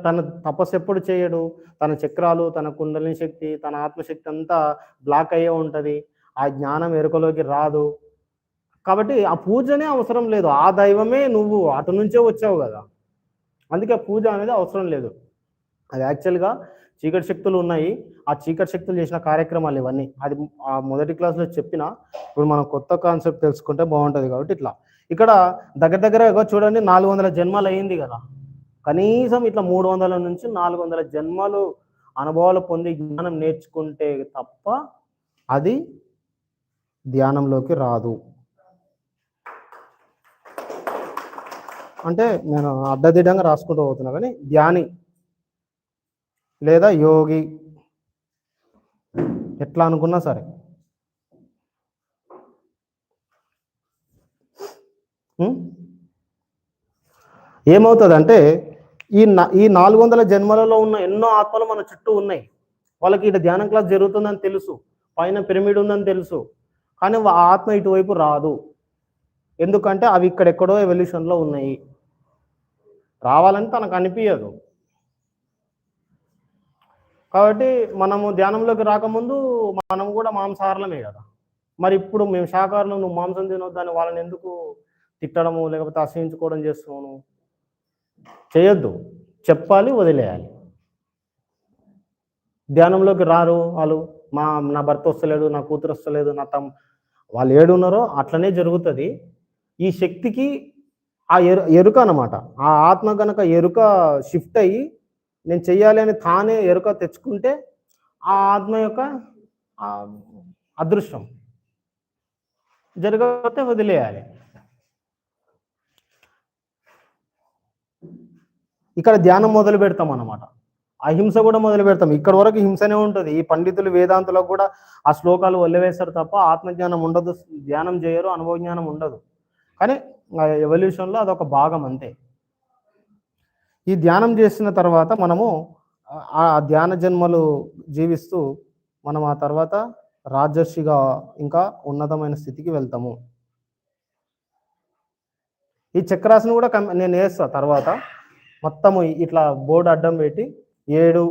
తన తపస్సు ఎప్పుడు చేయడు. తన చక్రాలు, తన కుండలిని శక్తి, తన ఆత్మశక్తి అంతా బ్లాక్ అయ్యే ఉంటుంది. ఆ జ్ఞానం ఎరుకలోకి రాదు. కాబట్టి ఆ పూజనే అవసరం లేదు, ఆ దైవమే నువ్వు అటు నుంచే వచ్చావు కదా, అందుకే పూజ అనేది అవసరం లేదు. అది యాక్చువల్గా చీకటి శక్తులు ఉన్నాయి, ఆ చీకటి శక్తులు చేసిన కార్యక్రమాలు ఇవన్నీ. అది ఆ మొదటి క్లాస్లో చెప్పిన, ఇప్పుడు మనం కొత్త కాన్సెప్ట్ తెలుసుకుంటే బాగుంటుంది కాబట్టి ఇట్లా. ఇక్కడ దగ్గర చూడండి 400 జన్మలు అయ్యింది కదా, కనీసం ఇట్లా 300 నుంచి 400 జన్మలు అనుభవాలు పొంది జ్ఞానం నేర్చుకుంటే తప్ప అది ధ్యానంలోకి రాదు. అంటే నేను అడ్డదిడ్డంగా రాసుకుంటూ పోతున్నా, కానీ ధ్యాని లేదా యోగి ఎట్లా అనుకున్నా సరే ఏమవుతుందంటే ఈ 400 జన్మలలో ఉన్న ఎన్నో ఆత్మలు మన చుట్టూ ఉన్నాయి. వాళ్ళకి ఇటు ధ్యానం క్లాస్ జరుగుతుందని తెలుసు, పైన పిరమిడ్ ఉందని తెలుసు, కానీ ఆ ఆత్మ ఇటువైపు రాదు. ఎందుకంటే అవి ఇక్కడెక్కడో ఎవల్యూషన్లో ఉన్నాయి, రావాలని తనకు అనిపించదు. కాబట్టి మనము ధ్యానంలోకి రాకముందు మనం కూడా మాంసాహారమే కదా. మరి ఇప్పుడు మేము శాకాహారులు, నువ్వు మాంసం తినొద్దని వాళ్ళని ఎందుకు తిట్టడము లేకపోతే అసహించుకోవడం చేస్తున్నాను? చేయొద్దు, చెప్పాలి, వదిలేయాలి. ధ్యానంలోకి రారు వాళ్ళు, నా భర్త వస్తలేడు, నా కూతురు వస్తలేదు, వాళ్ళు ఏడున్నారో అట్లనే జరుగుతుంది. ఈ శక్తికి ఆ ఎరుక అనమాట, ఆ ఆత్మ కనుక ఎరుక షిఫ్ట్ అయ్యి నేను చెయ్యాలి అని తానే ఎరుక తెచ్చుకుంటే ఆ ఆత్మ యొక్క అదృష్టం. జరగకపోతే వదిలేయాలి. ఇక్కడ ధ్యానం మొదలు పెడతాం అన్నమాట, అహింస కూడా మొదలు పెడతాం. ఇక్కడ వరకు హింసనే ఉంటుంది. ఈ పండితులు వేదాంతులకు కూడా ఆ శ్లోకాలు వదిలివేస్తారు తప్ప ఆత్మజ్ఞానం ఉండదు, ధ్యానం చేయరు, అనుభవ జ్ఞానం ఉండదు. కానీ ఎవల్యూషన్లో అదొక భాగం అంతే. ఈ ధ్యానం చేసిన తర్వాత మనము ఆ ధ్యాన జన్మలు జీవిస్తూ మనం ఆ తర్వాత రాజర్షిగా ఇంకా ఉన్నతమైన స్థితికి వెళ్తాము. ఈ చక్రాసను కూడా నేను వేస్తా తర్వాత. మొత్తము ఇట్లా బోర్డు అడ్డం పెట్టి 7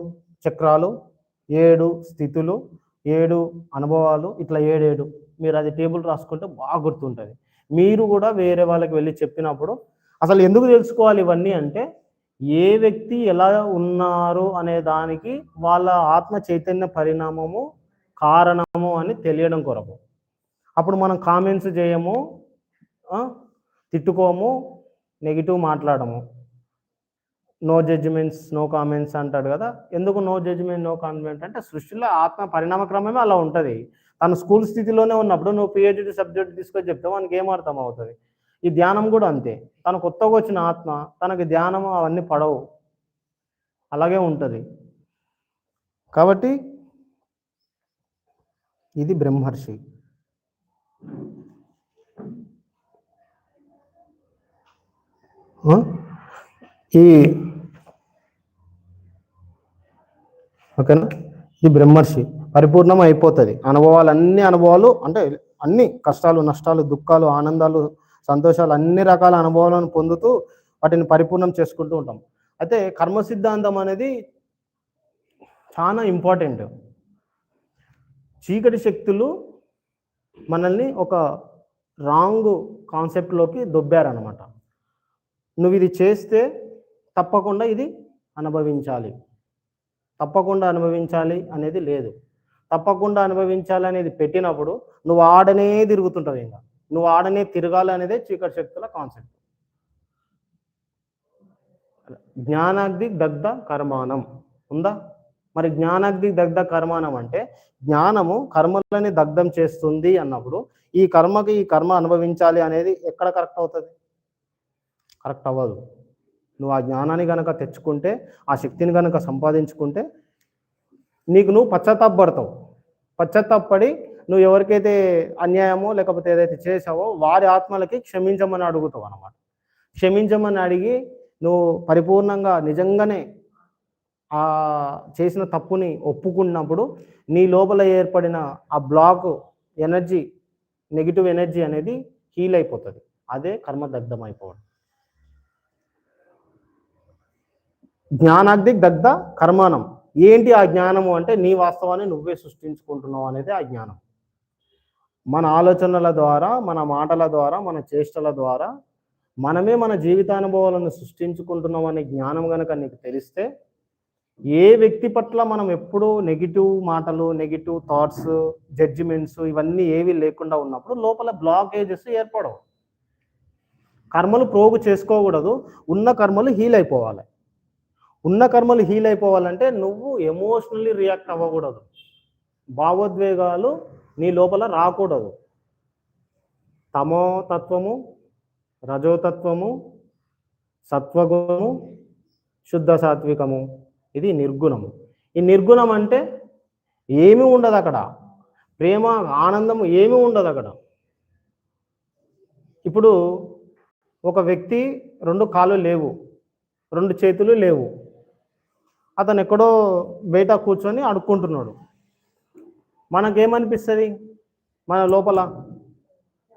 చక్రాలు, 7 స్థితులు, 7 అనుభవాలు, ఇట్లా 7 మీరు అది టేబుల్ రాసుకుంటే బాగా గుర్తుంటుంది. మీరు కూడా వేరే వాళ్ళకి వెళ్ళి చెప్పినప్పుడు అసలు ఎందుకు తెలుసుకోవాలి ఇవన్నీ అంటే, ఏ వ్యక్తి ఎలా ఉన్నారు అనే దానికి వాళ్ళ ఆత్మ చైతన్య పరిణామము కారణము అని తెలియడం కొరకు. అప్పుడు మనం కామెంట్స్ చేయము, తిట్టుకోము, నెగిటివ్ మాట్లాడము. నో జడ్జిమెంట్స్ నో కామెంట్స్ అంటాడు కదా. ఎందుకు నో జడ్జిమెంట్ నో కామెంట్ అంటే, సృష్టిలో ఆత్మ పరిణామ క్రమమే అలా ఉంటుంది. తను స్కూల్ స్థితిలోనే ఉన్నప్పుడు నువ్వు పిహెచ్డి సబ్జెక్ట్ తీసుకొని చెప్తే మనకి ఏం అర్థం అవుతుంది? ఈ ధ్యానం కూడా అంతే. తను కొత్తగా వచ్చిన ఆత్మ, తనకి ధ్యానం అవన్నీ పడవు, అలాగే ఉంటుంది. కాబట్టి ఇది బ్రహ్మర్షి. ఈ ఓకేనా, ఈ బ్రహ్మర్షి పరిపూర్ణం అయిపోతుంది. అనుభవాలు అంటే అన్ని కష్టాలు, నష్టాలు, దుఃఖాలు, ఆనందాలు, సంతోషాలు, అన్ని రకాల అనుభవాలను పొందుతూ వాటిని పరిపూర్ణం చేసుకుంటూ ఉంటాం. అయితే కర్మ సిద్ధాంతం అనేది చాలా ఇంపార్టెంట్. చీకటి శక్తులు మనల్ని ఒక రాంగ్ కాన్సెప్ట్లోకి దొబ్బారనమాట. నువ్వు ఇది చేస్తే తప్పకుండా ఇది అనుభవించాలి, తప్పకుండా అనుభవించాలి అనేది లేదు. తప్పకుండా అనుభవించాలి అనేది పెట్టినప్పుడు నువ్వు ఆడనే తిరుగుతుంటావు. ఇంకా నువ్వు ఆడనే తిరగాలి అనేదే చీకటి శక్తుల కాన్సెప్ట్. జ్ఞానాగ్ని దగ్ధ కర్మాణం ఉందా? మరి జ్ఞానాగ్ని దగ్ధ కర్మాణం అంటే జ్ఞానము కర్మలని దగ్ధం చేస్తుంది అన్నప్పుడు ఈ కర్మ అనుభవించాలి అనేది ఎక్కడ కరెక్ట్ అవుతుంది? కరెక్ట్ అవ్వదు. నువ్వు ఆ జ్ఞానాన్ని కనుక తెచ్చుకుంటే, ఆ శక్తిని కనుక సంపాదించుకుంటే నీకు నువ్వు పశ్చాత్తాపడతావు. పశ్చాత్తాపడి నువ్వు ఎవరికైతే అన్యాయమో లేకపోతే ఏదైతే చేసావో వారి ఆత్మలకి క్షమించమని అడుగుతావు అన్నమాట. క్షమించమని అడిగి నువ్వు పరిపూర్ణంగా నిజంగానే ఆ చేసిన తప్పుని ఒప్పుకున్నప్పుడు నీ లోపల ఏర్పడిన ఆ బ్లాక్ ఎనర్జీ, నెగిటివ్ ఎనర్జీ అనేది హీల్ అయిపోతుంది. అదే కర్మ దగ్ధం అయిపోవడం. జ్ఞానాగ్ని దగ్ధ కర్మాణం. ఏంటి ఆ జ్ఞానము అంటే, నీ వాస్తవాన్ని నువ్వే సృష్టించుకుంటున్నావు అనేది ఆ జ్ఞానం. మన ఆలోచనల ద్వారా, మన మాటల ద్వారా, మన చేష్టల ద్వారా మనమే మన జీవితానుభవాలను సృష్టించుకుంటున్నాం అనే జ్ఞానం కనుక నీకు తెలిస్తే ఏ వ్యక్తి పట్ల మనం ఎప్పుడూ నెగిటివ్ మాటలు, నెగిటివ్ థాట్స్, జడ్జిమెంట్స్ ఇవన్నీ ఏవి లేకుండా ఉన్నప్పుడు లోపల బ్లాకేజెస్ ఏర్పడవు. కర్మలు ప్రోగు చేసుకోకూడదు, ఉన్న కర్మలు హీల్ అయిపోవాలి. ఉన్న కర్మలు హీల్ అయిపోవాలంటే నువ్వు ఎమోషనల్లీ రియాక్ట్ అవ్వకూడదు, భావోద్వేగాలు నీ లోపల రాకూడదు. తమో తత్వము, రజోతత్వము, సత్వగుణము, శుద్ధ సాత్వికము, ఇది నిర్గుణము. ఈ నిర్గుణం అంటే ఏమీ ఉండదు అక్కడ, ప్రేమ ఆనందము ఏమీ ఉండదు అక్కడ. ఇప్పుడు ఒక వ్యక్తి 2 కాళ్ళు లేవు, 2 చేతులు లేవు, అతను ఎక్కడో బయట కూర్చొని అడుక్కుంటున్నాడు. మనకేమనిపిస్తుంది? మన లోపల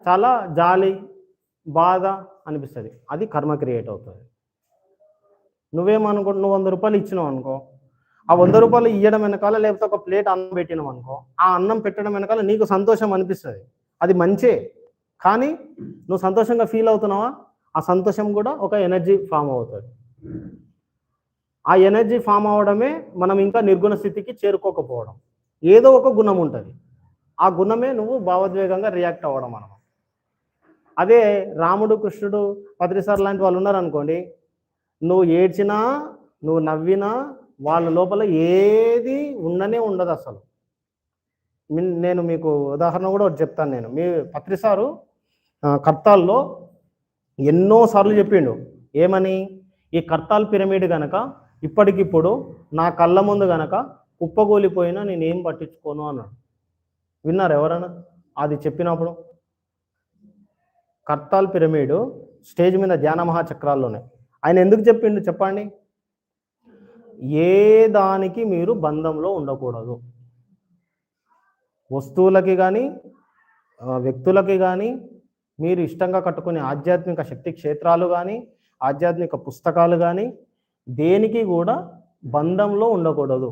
చాలా జాలి, బాధ అనిపిస్తుంది. అది కర్మ క్రియేట్ అవుతుంది. నువ్వేమనుకో, నువ్వు 100 రూపాయలు ఇచ్చినావు అనుకో, ఆ 100 రూపాయలు ఇవ్వడం వెనకాల లేకపోతే ఒక ప్లేట్ అన్నం పెట్టినావు అనుకో, ఆ అన్నం పెట్టడం వెనకాల నీకు సంతోషం అనిపిస్తుంది, అది మంచే. కానీ నువ్వు సంతోషంగా ఫీల్ అవుతున్నావా? ఆ సంతోషం కూడా ఒక ఎనర్జీ ఫామ్ అవుతుంది. ఆ ఎనర్జీ ఫామ్ అవడమే మనం ఇంకా నిర్గుణ స్థితికి చేరుకోకపోవడం. ఏదో ఒక గుణం ఉంటుంది, ఆ గుణమే నువ్వు భావోద్వేగంగా రియాక్ట్ అవ్వడం అన్నమాట. అదే రాముడు, కృష్ణుడు, పత్రిసార్ లాంటి వాళ్ళు ఉన్నారనుకోండి, నువ్వు ఏడ్చినా, నువ్వు నవ్వినా వాళ్ళ లోపల ఏది ఉండనే ఉండదు అసలు. నేను మీకు ఉదాహరణ కూడా ఒకటి చెప్తాను. నేను మీ పత్రిసారు కర్తాల్లో ఎన్నోసార్లు చెప్పిండు ఏమని, ఈ కర్తాల్ పిరమిడ్ గనక ఇప్పటికిప్పుడు నా కళ్ళ ముందు గనక కుప్పగూలిపోయినా నేనేం పట్టించుకోను అన్నాడు. విన్నారు ఎవరన్నా అది చెప్పినప్పుడు? కర్తాల్ పిరమిడ్ స్టేజ్ మీద ధ్యాన మహాచక్రాల్లోనే ఆయన ఎందుకు చెప్పిండు చెప్పండి? ఏ దానికి మీరు బంధంలో ఉండకూడదు, వస్తువులకి కానీ వ్యక్తులకి కానీ, మీరు ఇష్టంగా కట్టుకునే ఆధ్యాత్మిక శక్తి క్షేత్రాలు కానీ, ఆధ్యాత్మిక పుస్తకాలు కానీ, దేనికి కూడా బంధంలో ఉండకూడదు.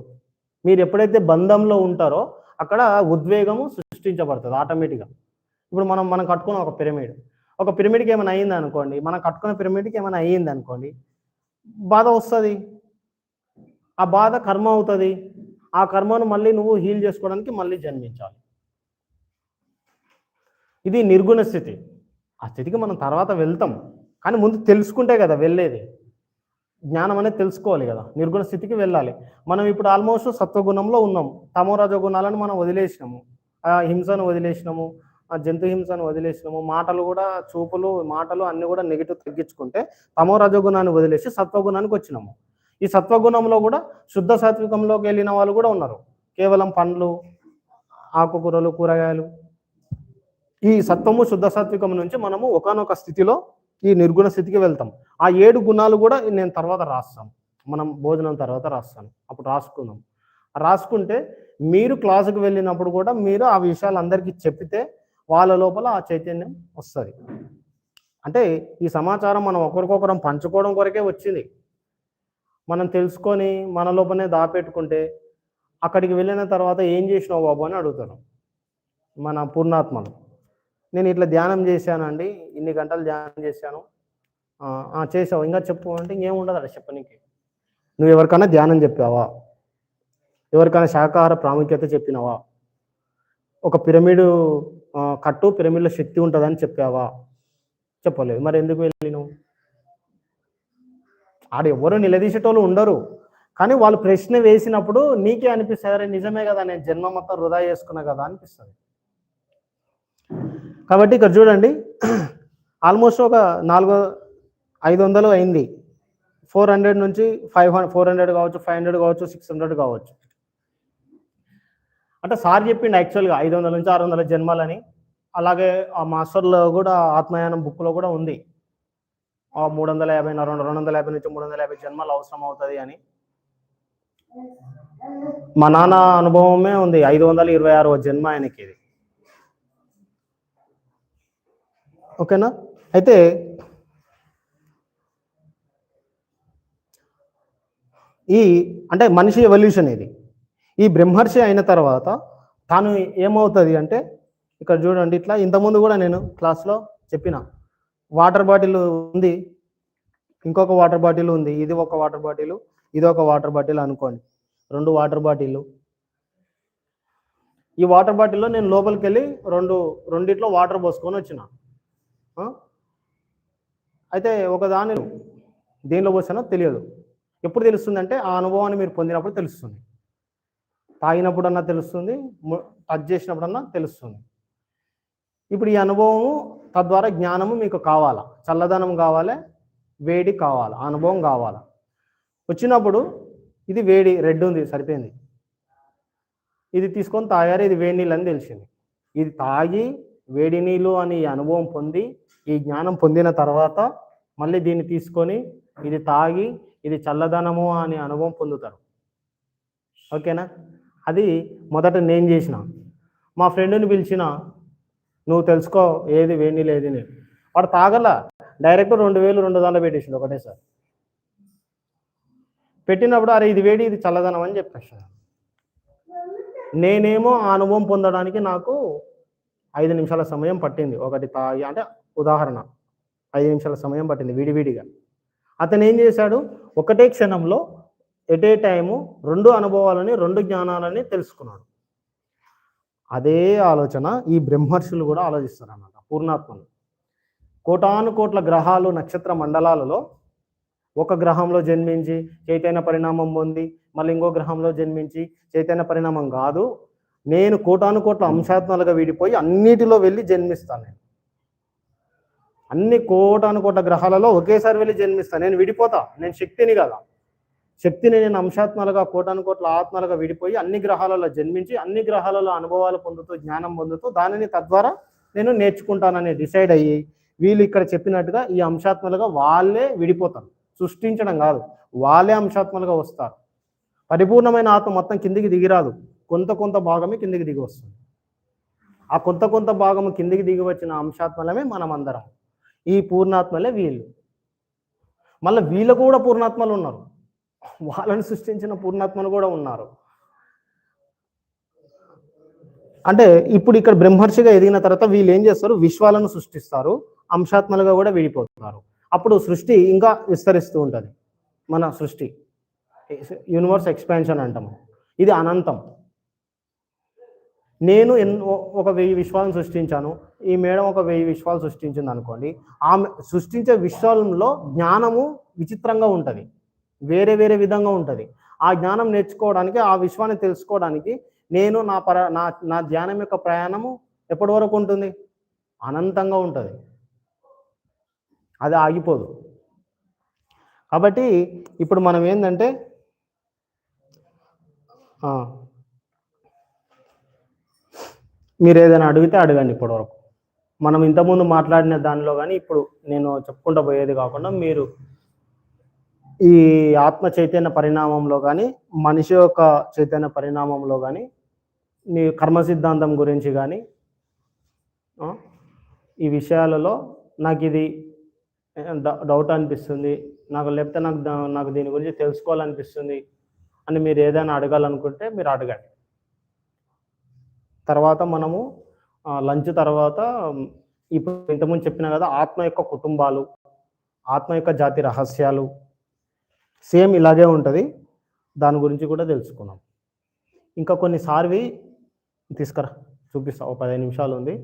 మీరు ఎప్పుడైతే బంధంలో ఉంటారో అక్కడ ఉద్వేగము సృష్టించబడుతుంది ఆటోమేటిక్గా. ఇప్పుడు మనం కట్టుకున్న ఒక పిరమిడ్కి ఏమైనా అయ్యింది అనుకోండి, మనం కట్టుకున్న పిరమిడ్కి ఏమైనా అయ్యింది అనుకోండి, బాధ వస్తుంది. ఆ బాధ కర్మ అవుతుంది. ఆ కర్మను మళ్ళీ నువ్వు హీల్ చేసుకోవడానికి మళ్ళీ జన్మించాలి. ఇది నిర్గుణ స్థితి. ఆ స్థితికి మనం తర్వాత వెళ్తాం, కానీ ముందు తెలుసుకుంటే కదా వెళ్ళేది. జ్ఞానం అనేది తెలుసుకోవాలి కదా, నిర్గుణ స్థితికి వెళ్ళాలి. మనం ఇప్పుడు ఆల్మోస్ట్ సత్వగుణంలో ఉన్నాం, తమోరజో గుణాలను మనం వదిలేసినాము, హింసను వదిలేసినాము, జంతు హింసను వదిలేసినాము, మాటలు కూడా, చూపులు, మాటలు అన్ని కూడా నెగిటివ్ తగ్గించుకుంటే తమోరజో గుణాన్ని వదిలేసి సత్వగుణానికి వచ్చినాము. ఈ సత్వగుణంలో కూడా శుద్ధ సాత్వికంలోకి వెళ్ళిన వాళ్ళు కూడా ఉన్నారు. కేవలం పండ్లు, ఆకుకూరలు, కూరగాయలు. ఈ సత్వము శుద్ధ సాత్వికం నుంచి మనము ఒకానొక స్థితిలో ఈ నిర్గుణ స్థితికి వెళ్తాం. ఆ 7 గుణాలు కూడా నేను తర్వాత రాస్తాను, మనం భోజనం తర్వాత రాస్తాను, అప్పుడు రాసుకుందాం. రాసుకుంటే మీరు క్లాసుకు వెళ్ళినప్పుడు కూడా మీరు ఆ విషయాలు అందరికీ చెప్పితే వాళ్ళ లోపల ఆ చైతన్యం వస్తుంది. అంటే ఈ సమాచారం మనం ఒకరికొకరం పంచుకోవడం కొరకే వచ్చింది. మనం తెలుసుకొని మన లోపలనే దాపెట్టుకుంటే అక్కడికి వెళ్ళిన తర్వాత ఏం చేసినావు బాబు అని అడుగుతాను మన పూర్ణాత్మను. నేను ఇట్లా ధ్యానం చేశానండి, ఇన్ని గంటలు ధ్యానం చేశాను. చేసావు, ఇంకా చెప్పు అంటే ఇంకేముండదు అక్కడ చెప్పనీకి. నువ్వు ఎవరికైనా ధ్యానం చెప్పావా? ఎవరికైనా శాకాహార ప్రాముఖ్యత చెప్పినావా? ఒక పిరమిడ్ కట్టు, పిరమిడ్లో శక్తి ఉంటుందని చెప్పావా? చెప్పలేదు. మరి ఎందుకు వెళ్ళినావు? ఆడ ఎవరు నిలదీసేటోళ్ళు ఉండరు, కానీ వాళ్ళు ప్రశ్న వేసినప్పుడు నీకే అనిపిస్తుంది, నిజమే కదా, నేను జన్మ మొత్తం వృధా చేసుకున్నా కదా అనిపిస్తుంది. కాబట్టి ఇక్కడ చూడండి, ఆల్మోస్ట్ ఒక 400-500 అయింది. 400 నుంచి 400 కావచ్చు, 500 కావచ్చు, 600 కావచ్చు. అంటే సార్ చెప్పిండు యాక్చువల్గా 500 నుంచి 600 జన్మలని. అలాగే ఆ మాస్టర్లో కూడా ఆత్మయానం బుక్లో కూడా ఉంది 250 నుంచి 350 జన్మలు అవసరం అవుతుంది అని. మా నాన్న అనుభవమే ఉంది, 526వ జన్మ ఆయనకి ఇది. ఓకేనా? అయితే అంటే మనిషి ఎవల్యూషన్ ఇది. ఈ బ్రహ్మర్షి అయిన తర్వాత తాను ఏమవుతుంది అంటే, ఇక్కడ చూడండి, ఇట్లా ఇంతకుముందు కూడా నేను క్లాస్లో చెప్పిన వాటర్ బాటిల్ ఉంది, ఇంకొక వాటర్ బాటిల్ ఉంది, ఇది ఒక వాటర్ బాటిల్, ఇది ఒక వాటర్ బాటిల్ అనుకోండి, 2 వాటర్ బాటిల్. ఈ వాటర్ బాటిల్లో నేను లోపలికి వెళ్ళి రెండిట్లో వాటర్ పోసుకొని వచ్చిన. అయితే ఒకదాని దేనిలో పోసానో తెలియదు. ఎప్పుడు తెలుస్తుంది అంటే ఆ అనుభవాన్ని మీరు పొందినప్పుడు తెలుస్తుంది. తాగినప్పుడన్నా తెలుస్తుంది, టచ్ చేసినప్పుడన్నా తెలుస్తుంది. ఇప్పుడు ఈ అనుభవము తద్వారా జ్ఞానము మీకు కావాలా, చల్లదనం కావాలి, వేడి కావాలి, అనుభవం కావాలా. వచ్చినప్పుడు ఇది వేడి, రెడ్ ఉంది, సరిపోయింది. ఇది తీసుకొని తాగారు, ఇది వేడి నీళ్ళు అని తెలిసింది. ఇది తాగి వేడి నీళ్ళు అని అనుభవం పొంది ఈ జ్ఞానం పొందిన తర్వాత మళ్ళీ దీన్ని తీసుకొని ఇది తాగి ఇది చల్లదనము అని అనుభవం పొందుతారు. ఓకేనా? అది మొదట నేను చేసిన. మా ఫ్రెండ్ని పిలిచిన, నువ్వు తెలుసుకో ఏది వేడి నీళ్ళు ఏది నేను. వాడు తాగల, డైరెక్ట్ 2200 పెట్టేసిండు ఒకటేసారి. పెట్టినప్పుడు అరే ఇది వేడి ఇది చల్లదనం అని చెప్పేసాను. నేనేమో ఆ అనుభవం పొందడానికి నాకు 5 నిమిషాల సమయం పట్టింది. ఒకటి తాగి అంటే ఉదాహరణ 5 నిమిషాల సమయం పట్టింది విడివిడిగా. అతను ఏం చేశాడు, ఒకటే క్షణంలో ఎట్ ఏ టైము 2 అనుభవాలని 2 జ్ఞానాలని తెలుసుకున్నాడు. అదే ఆలోచన ఈ బ్రహ్మర్షులు కూడా ఆలోచిస్తారు అన్నమాట. పూర్ణాత్మలు కోటాను కోట్ల గ్రహాలు నక్షత్ర మండలాలలో ఒక గ్రహంలో జన్మించి చైతన్య పరిణామం పొంది మళ్ళీ ఇంకో గ్రహంలో జన్మించి చైతన్య పరిణామం కాదు, నేను కోటాను కోట్ల అంశాత్మలుగా విడిపోయి అన్నిటిలో వెళ్ళి జన్మిస్తాను. నేను అన్ని కోటాను కోట్ల గ్రహాలలో ఒకేసారి వెళ్ళి జన్మిస్తాను. నేను విడిపోతా, నేను శక్తిని కదా. శక్తిని నేను అంశాత్మలుగా కోటాను కోట్ల ఆత్మలుగా విడిపోయి అన్ని గ్రహాలలో జన్మించి అన్ని గ్రహాలలో అనుభవాలు పొందుతూ జ్ఞానం పొందుతూ దానిని తద్వారా నేను నేర్చుకుంటానని డిసైడ్ అయ్యి వీళ్ళు ఇక్కడ చెప్పినట్టుగా ఈ అంశాత్మలుగా వాళ్ళే విడిపోతారు. సృష్టించడం కాదు, వాళ్ళే అంశాత్మలుగా వస్తారు. పరిపూర్ణమైన ఆత్మ మొత్తం కిందికి దిగిరాదు, కొంత భాగమే కిందికి దిగి వస్తుంది. ఆ కొంత భాగము కిందికి దిగి వచ్చిన అంశాత్మలమే మనం అందరం. ఈ పూర్ణాత్మలే వీళ్ళు. మళ్ళీ వీళ్ళు కూడా పూర్ణాత్మలు ఉన్నారు, వాళ్ళని సృష్టించిన పూర్ణాత్మలు కూడా ఉన్నారు. అంటే ఇప్పుడు ఇక్కడ బ్రహ్మర్షిగా ఎదిగిన తర్వాత వీళ్ళు ఏం చేస్తారు, విశ్వాలను సృష్టిస్తారు, అంశాత్మలుగా కూడా విడిపోతున్నారు. అప్పుడు సృష్టి ఇంకా విస్తరిస్తూ ఉంటుంది. మన సృష్టి యూనివర్స్ ఎక్స్పాన్షన్ అంటాము. ఇది అనంతం. నేను ఒక 1000 విశ్వాలను సృష్టించాను, ఈ మేడం ఒక 1000 విశ్వాలు సృష్టించింది అనుకోండి. ఆమె సృష్టించే విశ్వాలంలో జ్ఞానము విచిత్రంగా ఉంటుంది, వేరే విధంగా ఉంటుంది. ఆ జ్ఞానం నేర్చుకోవడానికి, ఆ విశ్వాన్ని తెలుసుకోవడానికి నేను నా ధ్యానం యొక్క ప్రయాణము ఎప్పటి వరకు ఉంటుంది, అనంతంగా ఉంటుంది, అది ఆగిపోదు. కాబట్టి ఇప్పుడు మనం ఏంటంటే మీరు ఏదైనా అడిగితే అడగండి. ఇప్పటివరకు మనం ఇంతకుముందు మాట్లాడిన దానిలో కానీ ఇప్పుడు నేను చెప్పుకుంటూ పోయేది కాకుండా మీరు ఈ ఆత్మ చైతన్య పరిణామంలో కానీ మనిషి యొక్క చైతన్య పరిణామంలో కానీ మీ కర్మ సిద్ధాంతం గురించి కానీ ఈ విషయాలలో నాకు ఇది డౌట్ అనిపిస్తుంది, లేకపోతే నాకు దీని గురించి తెలుసుకోవాలనిపిస్తుంది అని మీరు ఏదైనా అడగాలనుకుంటే మీరు అడగండి. తర్వాత మనము లంచ్ తర్వాత ఇప్పుడు ఇంతకుముందు చెప్పిన కదా ఆత్మ యొక్క కుటుంబాలు, ఆత్మ యొక్క జాతి రహస్యాలు సేమ్ ఇలాగే ఉంటుంది, దాని గురించి కూడా తెలుసుకున్నాం. ఇంకా కొన్నిసార్లు తీసుకురా చూపిస్తా, ఒక 15 నిమిషాలు ఉంది.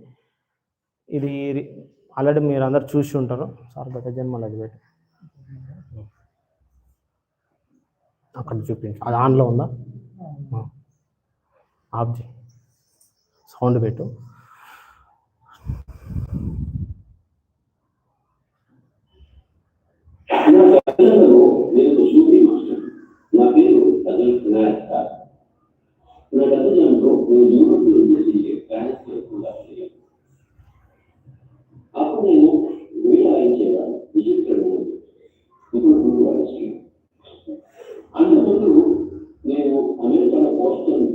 ఇది ఆల్రెడీ మీరు అందరు చూసి ఉంటారు. సార్ గత జన్మలు అది పెట్టి అక్కడ చూపించు, అది ఆన్లో ఉందా, ఆఫ్ చేయి, సౌండ్ పెట్టు. అప్పుడు నేను వీళ్ళాయించేవాడు విచిత్రంగా అంతకుముందు నేను అమెరికాలో పోస్టన్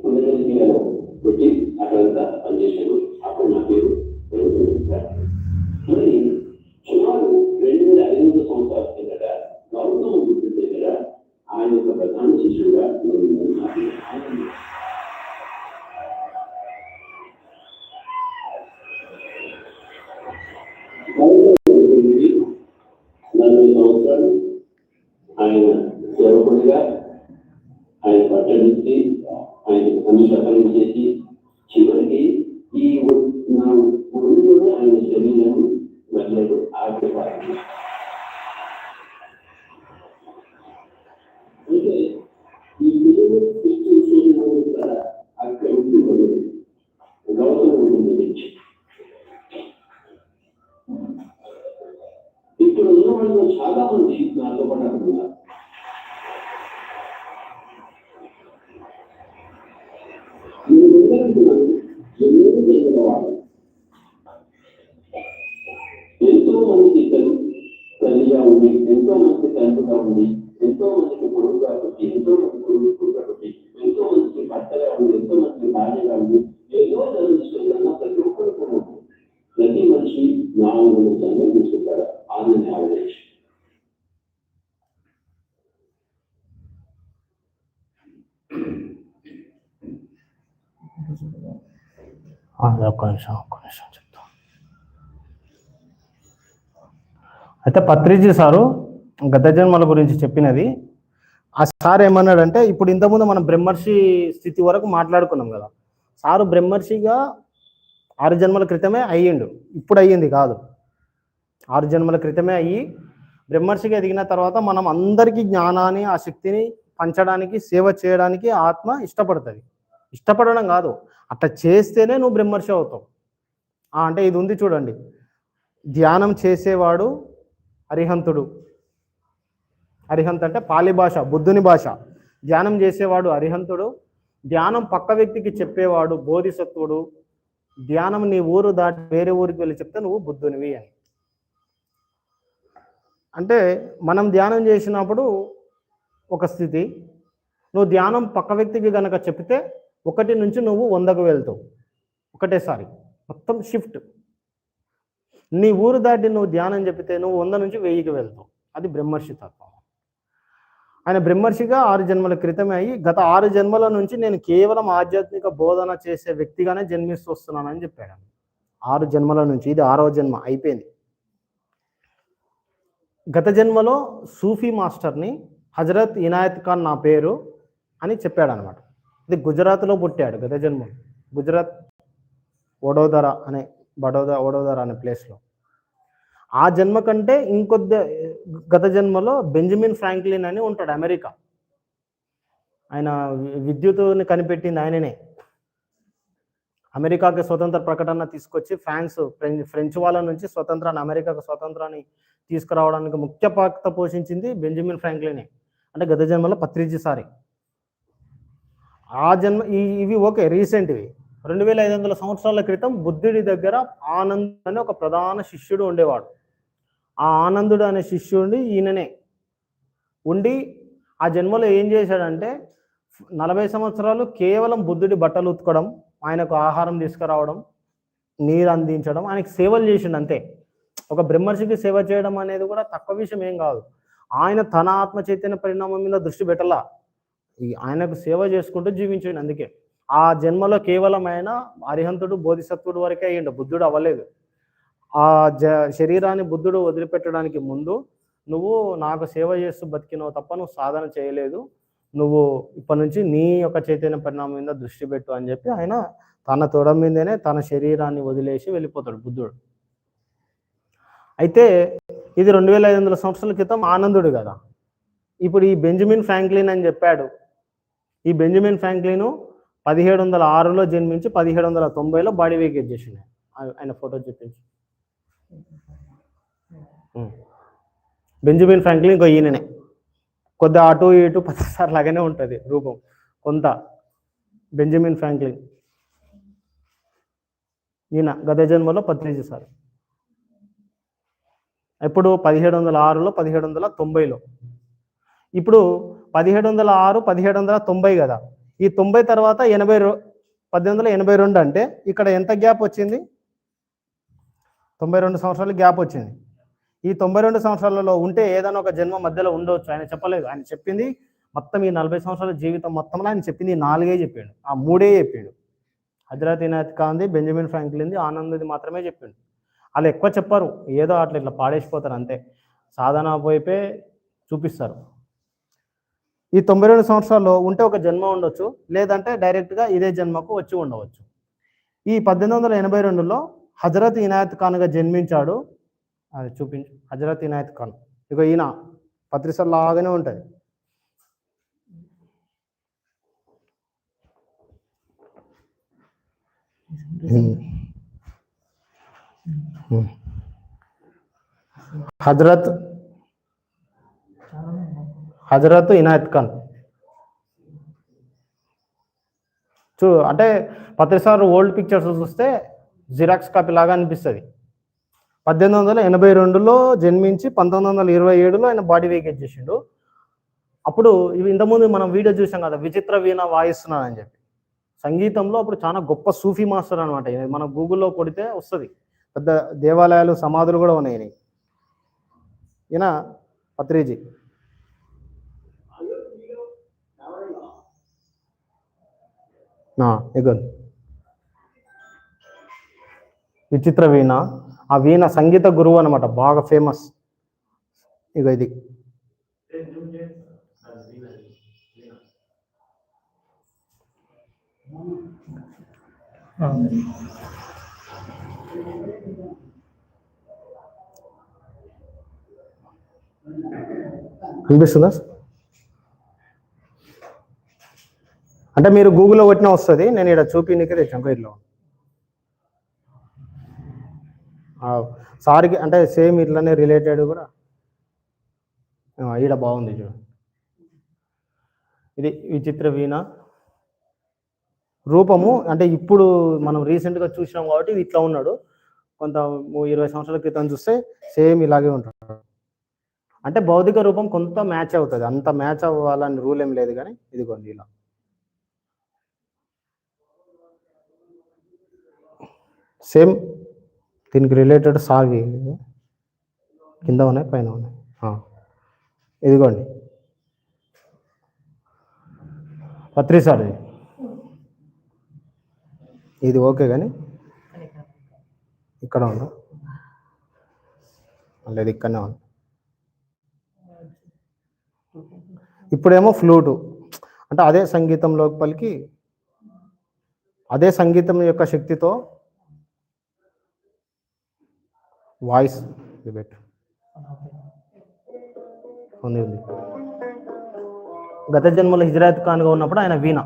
యూనివర్సిటీలో పెట్టి అక్కడంతా పనిచేశాను. అప్పుడు నా పేరు మరి సుమారు 2500 సంవత్సరాల కిందట గౌతమ బుద్ధుడి దగ్గర ఆయన యొక్క ప్రధాన శిష్యుడుగా ఆయనకు సమీకరణ చేసి చివరికి ఈ నా ఒళ్ళులో ఆయన శరీరం వెళ్ళడు ఆగిపోయింది. అంటే ఈ దేవుడు సృష్టించిన కూడా అక్కడ ఉంటుంది గౌతమ ఉంటుంది. ఇప్పుడు ఉన్న వాళ్ళు చాలా మంది నాతో పాటు అంటున్నారు, ఎంతో మందికి తల్లిగా ఉంది, ఎంతో మందికి తండ్రిగా ఉంది, ఎంతో మందికి కొడుకు కాబట్టి, ఎంతో మంది కొడుకు కాబట్టి, ఎంతో మందికి భర్తగా ఉంది, ఎంతో మందికి భార్యగా ఉంది, ఏదో జరుగుతుందన్న ప్రతి ఒక్కరు ప్రతి మనిషి నాలుగు జన్మం తీసుకుంటారు. ఆనంద యావరేజ్ ఒక్క నిమిషం చెప్తా. అయితే పత్రిజీ సారు గత జన్మల గురించి చెప్పినది. ఆ సార్ ఏమన్నాడంటే, ఇప్పుడు ఇంతకుముందు మనం బ్రహ్మర్షి స్థితి వరకు మాట్లాడుకున్నాం కదా, సారు బ్రహ్మర్షిగా 6 జన్మల క్రితమే అయ్యిండు, ఇప్పుడు అయ్యింది కాదు. 6 జన్మల క్రితమే అయ్యి బ్రహ్మర్షిగా ఎదిగిన తర్వాత మనం అందరికీ జ్ఞానాన్ని, ఆ శక్తిని పంచడానికి, సేవ చేయడానికి ఆత్మ ఇష్టపడుతుంది. ఇష్టపడడం కాదు, అట్లా చేస్తేనే నువ్వు బ్రహ్మర్షి అవుతావు. అంటే ఇది ఉంది చూడండి, ధ్యానం చేసేవాడు అరిహంతుడు. అరిహంత్ అంటే పాలి భాష, బుద్ధుని భాష. ధ్యానం చేసేవాడు అరిహంతుడు, ధ్యానం పక్క వ్యక్తికి చెప్పేవాడు బోధిసత్వుడు, ధ్యానం నీ ఊరు దాటి వేరే ఊరికి వెళ్ళి చెప్తే నువ్వు బుద్ధునివి అని. అంటే మనం ధ్యానం చేసినప్పుడు ఒక స్థితి, నువ్వు ధ్యానం పక్క వ్యక్తికి గనక చెప్తే 1 నుంచి నువ్వు 100కు వెళ్తావు ఒకటేసారి, మొత్తం షిఫ్ట్. నీ ఊరు దాటి నువ్వు ధ్యానం చెప్తే నువ్వు 100 నుంచి 1000కి వెళ్తావు. అది బ్రహ్మర్షి తత్వం. ఆయన బ్రహ్మర్షిగా 6 జన్మల క్రితమే అయ్యి, గత 6 జన్మల నుంచి నేను కేవలం ఆధ్యాత్మిక బోధన చేసే వ్యక్తిగానే జన్మిస్తూ వస్తున్నానని చెప్పాడు. 6 జన్మల నుంచి, ఇది 6వ జన్మ అయిపోయింది. గత జన్మలో సూఫీ మాస్టర్ని హజరత్ ఇనాయత్ ఖాన్ నా పేరు అని చెప్పాడు అనమాట. ఇది గుజరాత్లో పుట్టాడు గత జన్మలో, గుజరాత్ వడోదర అనే ప్లేస్లో. ఆ జన్మ కంటే ఇంకొద్ది గత జన్మలో బెంజమిన్ ఫ్రాంక్లిన్ అని ఉంటాడు, అమెరికా. ఆయన విద్యుత్తుని కనిపెట్టింది ఆయననే. అమెరికాకి స్వతంత్ర ప్రకటన తీసుకొచ్చి ఫ్రెంచ్ వాళ్ళ నుంచి స్వతంత్రాన్ని, అమెరికాకు స్వతంత్రాన్ని తీసుకురావడానికి ముఖ్య పాత్ర పోషించింది బెంజమిన్ ఫ్రాంక్లినే. అంటే గత జన్మలో పత్రిజీ సారి. ఆ జన్మ ఇవి ఓకే, రీసెంట్వి. 2500 సంవత్సరాల క్రితం బుద్ధుడి దగ్గర ఆనంద్ అనే ఒక ప్రధాన శిష్యుడు ఉండేవాడు. ఆ ఆనందుడు అనే శిష్యుడి ఈయననే ఉండి ఆ జన్మలో ఏం చేశాడంటే 40 సంవత్సరాలు కేవలం బుద్ధుడి బట్టలు ఉతకడం, ఆయనకు ఆహారం తీసుకురావడం, నీరు అందించడం, ఆయనకు సేవలు చేసిండు అంతే. ఒక బ్రహ్మర్షికి సేవ చేయడం అనేది కూడా తక్కువ విషయం ఏం కాదు. ఆయన తన ఆత్మ చైతన్య పరిణామం మీద దృష్టి పెట్టలా, ఆయనకు సేవ చేసుకుంటూ జీవించండి. అందుకే ఆ జన్మలో కేవలం ఆయన అరిహంతుడు, బోధిసత్వుడు వరకే అయ్యిండు, బుద్ధుడు అవ్వలేదు. ఆ శరీరాన్ని బుద్ధుడు వదిలిపెట్టడానికి ముందు నువ్వు నాకు సేవ చేస్తూ బతికినవు తప్ప నువ్వు సాధన చేయలేదు, నువ్వు ఇప్పటి నుంచి నీ యొక్క చైతన్య పరిణామం మీద దృష్టి పెట్టు అని చెప్పి ఆయన తన తొడ మీదనే తన శరీరాన్ని వదిలేసి వెళ్ళిపోతాడు బుద్ధుడు. అయితే ఇది 2500 సంవత్సరాల క్రితం ఆనందుడు కదా. ఇప్పుడు ఈ బెంజమిన్ ఫ్రాంక్లిన్ అని చెప్పాడు. ఈ బెంజమిన్ ఫ్రాంక్లిన్ 1706లో జన్మించి 1790లో బాడీ వేకేట్ చేసిండు. ఆయన ఫోటో చూపించి. బెంజమిన్ ఫ్రాంక్లిన్ ఇంకో ఈయననే, కొద్ది అటు ఇటు 10 సార్లు లాగానే ఉంటుంది రూపం కొంత. బెంజమిన్ ఫ్రాంక్లిన్ ఈయన గత జన్మలో పత్రిజీ సార్. ఎప్పుడు 1706లో 1790లో. ఇప్పుడు 1706 1790 కదా. ఈ 90 తర్వాత 1882 అంటే ఇక్కడ ఎంత గ్యాప్ వచ్చింది? 92 సంవత్సరాలు గ్యాప్ వచ్చింది. ఈ 92 సంవత్సరాలలో ఉంటే ఏదైనా ఒక జన్మ మధ్యలో ఉండవచ్చు. ఆయన చెప్పలేదు. ఆయన చెప్పింది మొత్తం ఈ 40 సంవత్సరాల జీవితం మొత్తంలో ఆయన చెప్పింది 4 చెప్పాడు, ఆ 3 చెప్పాడు. హజరత్ ఇనాయత్ ఖాన్ది, బెంజమిన్ ఫ్రాంక్లిన్ది, ఆనంద్ది మాత్రమే చెప్పిండు. వాళ్ళు ఎక్కువ చెప్పారు, ఏదో అట్లా ఇట్లా పాడేసిపోతారు అంతే. సాధన వైపే చూపిస్తారు. ఈ 92 సంవత్సరాల్లో ఉంటే ఒక జన్మ ఉండొచ్చు, లేదంటే డైరెక్ట్గా ఇదే జన్మకు వచ్చి ఉండవచ్చు. ఈ 1882లో హజరత్ ఇనాయత్ ఖాన్గా జన్మించాడు. అది చూపించు, హజరత్ ఇనాయత్ ఖాన్. ఇక ఈయన పత్రిసర్ లాగానే ఉంటుంది. హజరత్ ఇనాయత్ ఖాన్ అంటే పత్రిసార్ ఓల్డ్ పిక్చర్స్ చూస్తే జిరాక్స్ కాపీ లాగా అనిపిస్తుంది. 1882లో జన్మించి 1927లో ఆయన బాడీ వేకేట్ చేసిండు. అప్పుడు ఇవి ఇంతకుముందు మనం వీడియో చూసాం కదా, విచిత్ర వీణ వాయిస్తున్నానని చెప్పి. సంగీతంలో అప్పుడు చాలా గొప్ప సూఫీ మాస్టర్ అనమాట. మనం గూగుల్లో కొడితే వస్తుంది. పెద్ద దేవాలయాలు, సమాధులు కూడా ఉన్నాయి. ఈయన పత్రిజీ. విచిత్ర వీణ, ఆ వీణ సంగీత గురువు అనమాట, బాగా ఫేమస్. ఇక ఇది వినిపిస్తుందా? అంటే మీరు గూగుల్లో కొట్టినా వస్తుంది. నేను ఇక్కడ చూపినీకే తెచ్చాను. ఇట్లా సార్కి అంటే సేమ్ ఇట్లనే రిలేటెడ్ కూడా ఈడ బాగుంది చూడు. ఇది విచిత్ర వీణ రూపము. అంటే ఇప్పుడు మనం రీసెంట్గా చూసినాం కాబట్టి ఇది ఇట్లా ఉన్నాడు. కొంత 20 సంవత్సరాల క్రితం చూస్తే సేమ్ ఇలాగే ఉంటాడు. అంటే భౌతిక రూపం కొంత మ్యాచ్ అవుతుంది. అంత మ్యాచ్ అవ్వాలని రూల్ ఏం లేదు, కానీ ఇదిగోండి ఇలా. సేమ్ దీనికి రిలేటెడ్ సాగి కింద ఉన్నాయి, పైన ఉన్నాయి. ఇదిగోండి పత్రిసార్. ఇది ఓకే, కానీ ఇక్కడ ఉందా లేదు, ఇక్కడనే ఉంది. ఇప్పుడేమో ఫ్లూటు, అంటే అదే సంగీతం లోపలికి, అదే సంగీతం యొక్క శక్తితో వాయిస్ డిబేట్ ఉంది. గత జన్మలో హిజ్రాత్ ఖాన్గా ఉన్నప్పుడు ఆయన వీణ.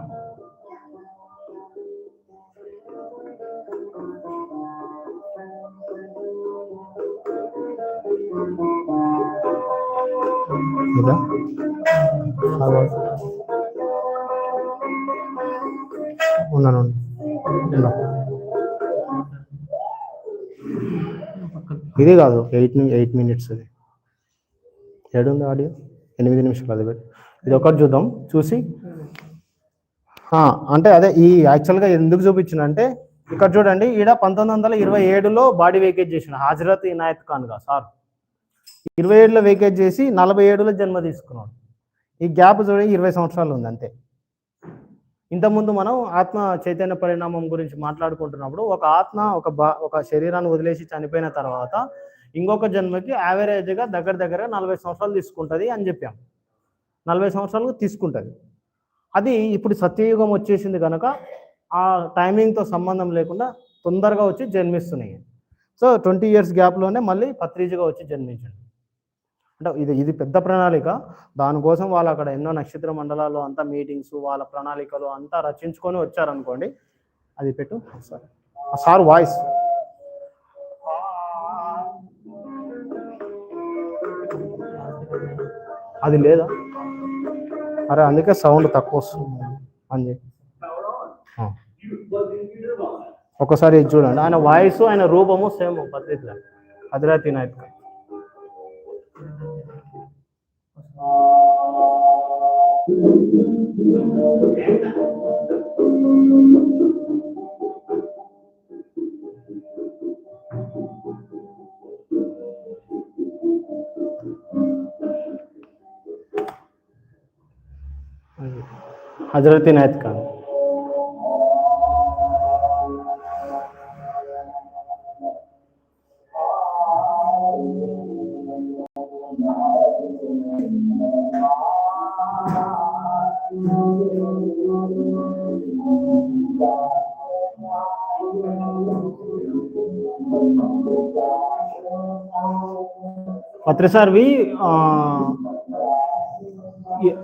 ఉన్నాను. ఇది కాదు, 8 మినిట్స్. అది ఏడుంది ఆడియో, 8 నిమిషాలు. అది ఇది ఒకటి చూద్దాం. చూసి అంటే అదే ఈ యాక్చువల్గా ఎందుకు చూపించిన ఇక్కడ చూడండి. ఈడ 1927లో బాడీ వేకేట్ చేసిన హజరత్ ఇనాయత్ ఖాన్గా సార్ 27లో వేకేట్ చేసి 47లో జన్మ తీసుకున్నాడు. ఈ గ్యాప్ చూడండి, 20 సంవత్సరాలు ఉంది అంతే. ఇంతకుముందు మనం ఆత్మ చైతన్య పరిణామం గురించి మాట్లాడుకుంటున్నప్పుడు ఒక ఆత్మ ఒక శరీరాన్ని వదిలేసి చనిపోయిన తర్వాత ఇంకొక జన్మకి యావరేజ్గా దగ్గర 40 సంవత్సరాలు తీసుకుంటుంది అని చెప్పాం. 40 సంవత్సరాలు తీసుకుంటుంది. అది ఇప్పుడు సత్యయుగం వచ్చేసింది కనుక ఆ టైమింగ్తో సంబంధం లేకుండా తొందరగా వచ్చి జన్మిస్తున్నాయి. సో 20 ఇయర్స్ గ్యాప్లోనే మళ్ళీ పత్రిజీగా వచ్చి జన్మించండి. అంటే ఇది పెద్ద ప్రణాళిక. దానికోసం వాళ్ళు అక్కడ ఎన్నో నక్షత్ర మండలాలు అంతా మీటింగ్స్, వాళ్ళ ప్రణాళికలు అంతా రచించుకొని వచ్చారనుకోండి. అది పెట్టు సార్ వాయిస్. అది లేదా? అరే అందుకే సౌండ్ తక్కువ వస్తుంది అని. ఒకసారి ఇది చూడండి. ఆయన వాయిస్, ఆయన రూపము సేమ్ పత్రిక హజరత్ ఇనాయత్ ఖాన్. हजरत इनायत खान। పత్రిసార్వి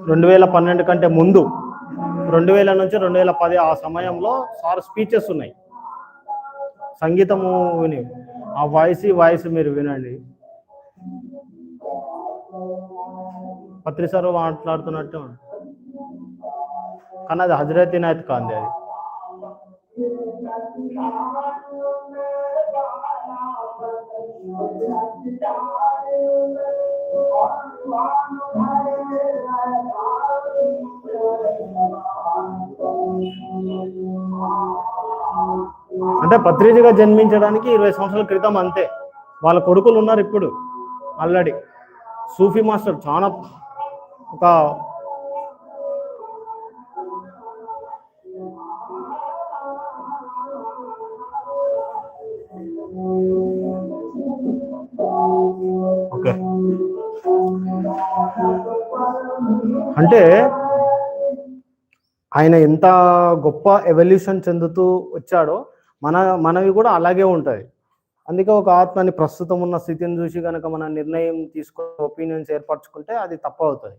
2012 కంటే ముందు 2000 నుంచి 2010 ఆ సమయంలో సార్ స్పీచెస్ ఉన్నాయి. సంగీతము విని ఆ వాయిస్ మీరు వినండి. పత్రిసారు మాట్లాడుతున్నట్టు, కానీ అది హజరత్ ఇనాయత్ ఖాన్ అది. అంటే పత్రిజగా జన్మించడానికి 20 సంవత్సరాల క్రితం అంతే. వాళ్ళ కొడుకులు ఉన్నారు ఇప్పుడు ఆల్రెడీ. సూఫీ మాస్టర్ చాలా ఒక ఓకే అంటే ఆయన ఎంత గొప్ప ఎవల్యూషన్ చెందుతూ వచ్చాడో మనవి కూడా అలాగే ఉంటుంది. అందుకే ఒక ఆత్మని ప్రస్తుతం ఉన్న స్థితిని చూసి కనుక మన నిర్ణయం తీసుకుని ఒపీనియన్స్ ఏర్పరచుకుంటే అది తప్పు అవుతుంది.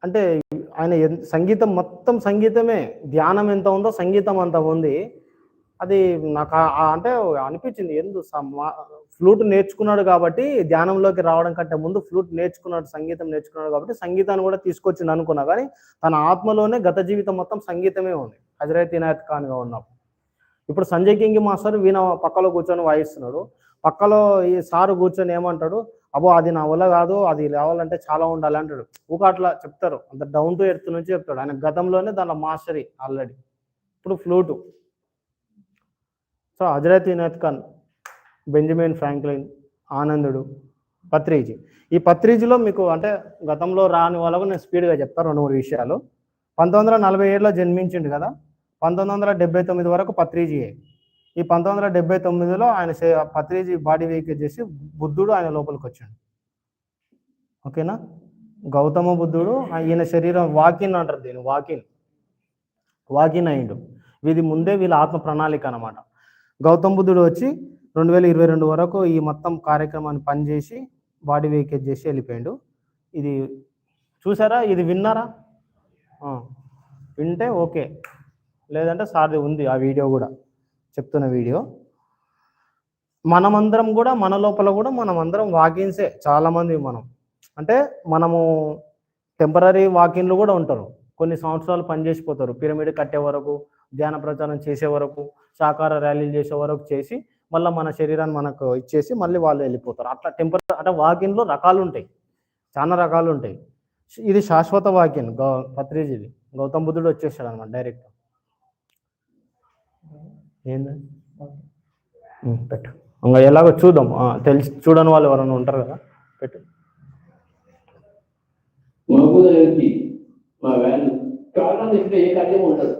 అంటే ఆయన సంగీతం మొత్తం సంగీతమే, ధ్యానం ఎంత ఉందో సంగీతం అంత ఉంది. అది నాకు అంటే అనిపించింది, ఫ్లూట్ నేర్చుకున్నాడు కాబట్టి ధ్యానంలోకి రావడం కంటే ముందు ఫ్లూట్ నేర్చుకున్నాడు, సంగీతం నేర్చుకున్నాడు కాబట్టి సంగీతాన్ని కూడా తీసుకొచ్చింది అనుకున్నా. కానీ తన ఆత్మలోనే గత జీవితం మొత్తం సంగీతమే ఉంది హజరత్ ఇనాయత్ ఖాన్గా ఉన్నప్పుడు. ఇప్పుడు సంజయ్ కింగ్ మాస్టర్ వీణ పక్కలో కూర్చొని వాయిస్తున్నాడు. పక్కలో ఈ సారు కూర్చొని ఏమంటాడు, అబ్బో అది నా వల్ల కాదు, అది రావాలంటే చాలా ఉండాలి అంటాడు. ఊక అట్లా చెప్తారు, అంత డౌన్ టు ఎర్త్ నుంచి చెప్తాడు. ఆయన గతంలోనే దాని మాస్టరీ ఆల్రెడీ. ఇప్పుడు flute. So Hazrat Inayat Khan, Benjamin Franklin, ఆనందుడు, పత్రిజీ. ఈ పత్రిజీలో మీకు అంటే గతంలో రాని వాళ్ళకు నేను స్పీడ్గా చెప్తాను 2-3 విషయాలు. 1947లో జన్మించిండు కదా, 1979 వరకు పత్రిజీయే. ఈ 1979లో ఆయన పత్రిజీ బాడీ వెయికేజ్ చేసి బుద్ధుడు ఆయన లోపలికి వచ్చాడు. ఓకేనా, గౌతమ బుద్ధుడు ఈయన శరీరం వాకిన్ అంటారు, దీన్ని వాకిన్ అయిండు. ఇది ముందే వీళ్ళ ఆత్మ ప్రణాళిక అనమాట. గౌతమ బుద్ధుడు వచ్చి 2022 వరకు ఈ మొత్తం కార్యక్రమాన్ని పనిచేసి బాడీ వెయికేజ్ చేసి వెళ్ళిపోయాడు. ఇది చూసారా, ఇది విన్నారా? వింటే ఓకే, లేదంటే సార్ది ఉంది ఆ వీడియో కూడా, చెప్తున్న వీడియో. మనమందరం కూడా మన లోపల కూడా మనమందరం వాకిన్సే చాలామంది. అంటే మనము టెంపరీ వాకిన్లు కూడా ఉంటారు, కొన్ని సంవత్సరాలు పనిచేసిపోతారు. పిరమిడ్ కట్టే వరకు, ధ్యాన ప్రచారం చేసే వరకు, సాకార ర్యాలీలు చేసే వరకు చేసి మళ్ళీ మన శరీరాన్ని మనకు ఇచ్చేసి మళ్ళీ వాళ్ళు వెళ్ళిపోతారు. అట్లా అంటే వాకిన్లో రకాలు ఉంటాయి, చాలా రకాలు ఉంటాయి. ఇది శాశ్వత వాకిన్ పత్రిజీది. గౌతమ బుద్ధుడు వచ్చేసాడు అనమాట డైరెక్ట్. ఏంటండి పెట్టు, ఇంకా ఎలాగో చూద్దాం. తెలిసి చూడని వాళ్ళు ఎవరైనా ఉంటారు కదా, పెట్టు. మా వ్యాన్ కారణం ఇక్కడ ఏ కార్యం ఉండదు.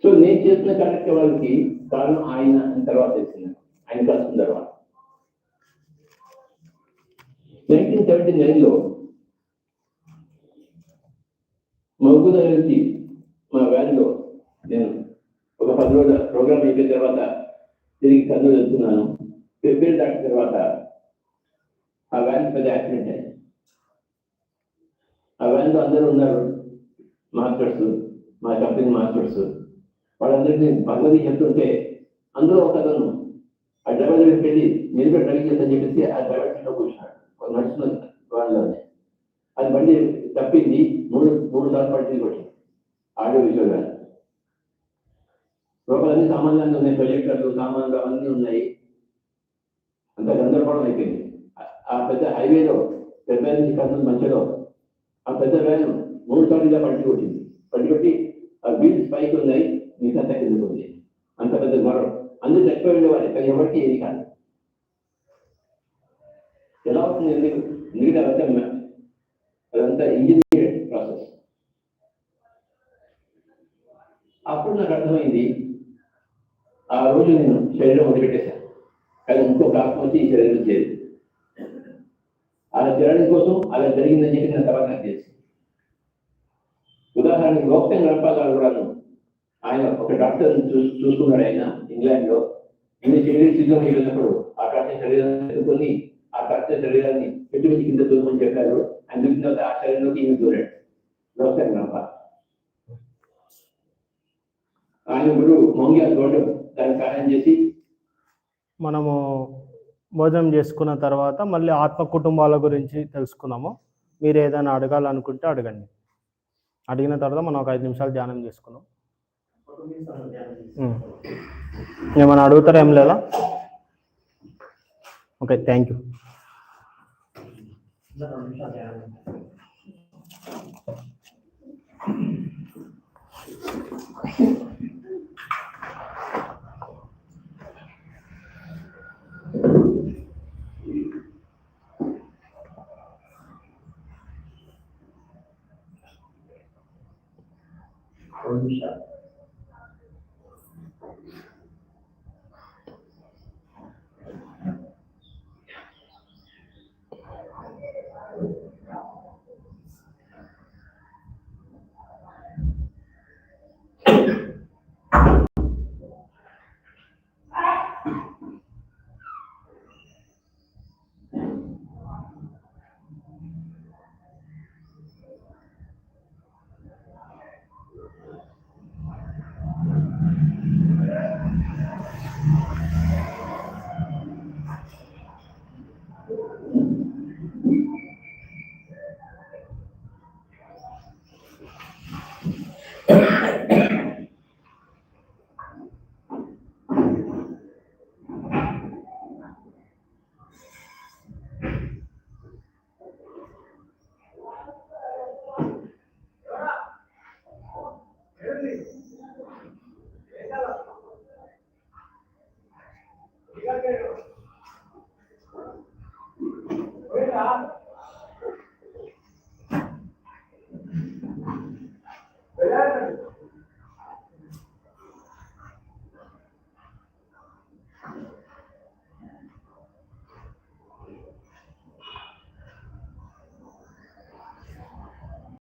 సో నేను చేసిన కార్యక్రమాలకి కారణం ఆయన తర్వాత తెలిసింది, ఆయన కలిసిన తర్వాత. 1979లో మహబూబ్ నగర్కి మా వ్యాన్లో నేను ఒక 10 రోజుల ప్రోగ్రామ్ అయిపోయిన తర్వాత తిరిగి కర్నూలు వెళ్తున్నాను. ఫిబ్రవరి దాటిన తర్వాత ఆ వ్యాన్ పెద్ద యాక్సిడెంట్ అయింది. ఆ వ్యాన్లో అందరూ ఉన్నారు, మాస్టర్స్, మా కంపెనీ మాస్టర్స్. వాళ్ళందరికీ భగవతి చెప్తుంటే అందులో ఒక అతను ఆ డ్రైవర్ దగ్గరికి వెళ్ళి మీరు కూడా డ్రైవ్ చేస్తాను చెప్పేసి ఆ డ్రైవర్ సీట్లో కూర్చున్నాడు. నడుస్తున్నది వాళ్ళలోనే. అది బండి తప్పింది, మూడు సార్లు పట్టి కొట్టింది. ఆడియో విజువల్ వ్యాన్ లోపల అన్ని సామాన్లు ఉన్నాయి, ప్రొజెక్టర్లు, సామాన్లు అవన్నీ ఉన్నాయి. అంత గందరగోళం అయిపోయింది. ఆ పెద్ద హైవేలో పెద్ద నుంచి కర్నూలు మధ్యలో ఆ పెద్ద వ్యాన్ 3 సార్లు ఇలా పట్టి కొట్టి ఆ వీల్స్ పైకి ఉన్నాయి, మిగతా కిందకు ఉంది. అంత పెద్ద గొడవ, అందరూ చచ్చిపోయి ఉండేవారు, కానీ ఎవరికి ఏది కాదు. ఎలా అవుతుంది? ఎందుకంటే అదంతా ఇంజనీరింగ్ ప్రాసెస్. అప్పుడు నాకు అర్థమైంది, ఆ రోజు నేను శరీరం వదిలిపెట్టేశాను, కానీ ఇంకొక ఆత్మ వచ్చి ఈ శరీరం చేరి అలా జరగడం కోసం అలా జరిగిందని చెప్పి నేను తర్వాత నాకు తెలిసింది. ఉదాహరణకి గౌతమ్ గణపాల్ కూడాను, ఆయన ఒక డాక్టర్ చూసుకున్నాడు. ఆయన ఇంగ్లాండ్లో ఇన్ని చికిత్సలో వెళ్ళినప్పుడు ఆ ఆకాశ శరీరం ఎత్తుకొని ఆకాశ శరీరాన్ని ఎటువంటి కింద దూరమని చెప్పారు. అందుకు తర్వాత ఆ శరీరంలోకి ఈయన దూరాడు. నమస్కారం. ఆయన ఇప్పుడు మొంగ్యా చూడడం దానికి సహాయం చేసి మనము భోజనం చేసుకున్న తర్వాత మళ్ళీ ఆత్మ కుటుంబాల గురించి తెలుసుకున్నాము. మీరు ఏదైనా అడగాలనుకుంటే అడగండి. అడిగిన తర్వాత మనం ఒక 5 నిమిషాలు ధ్యానం చేసుకున్నాం. ఏమైనా అడుగుతారా? ఏం లేదా? Okay, thank you. నిమిషాలు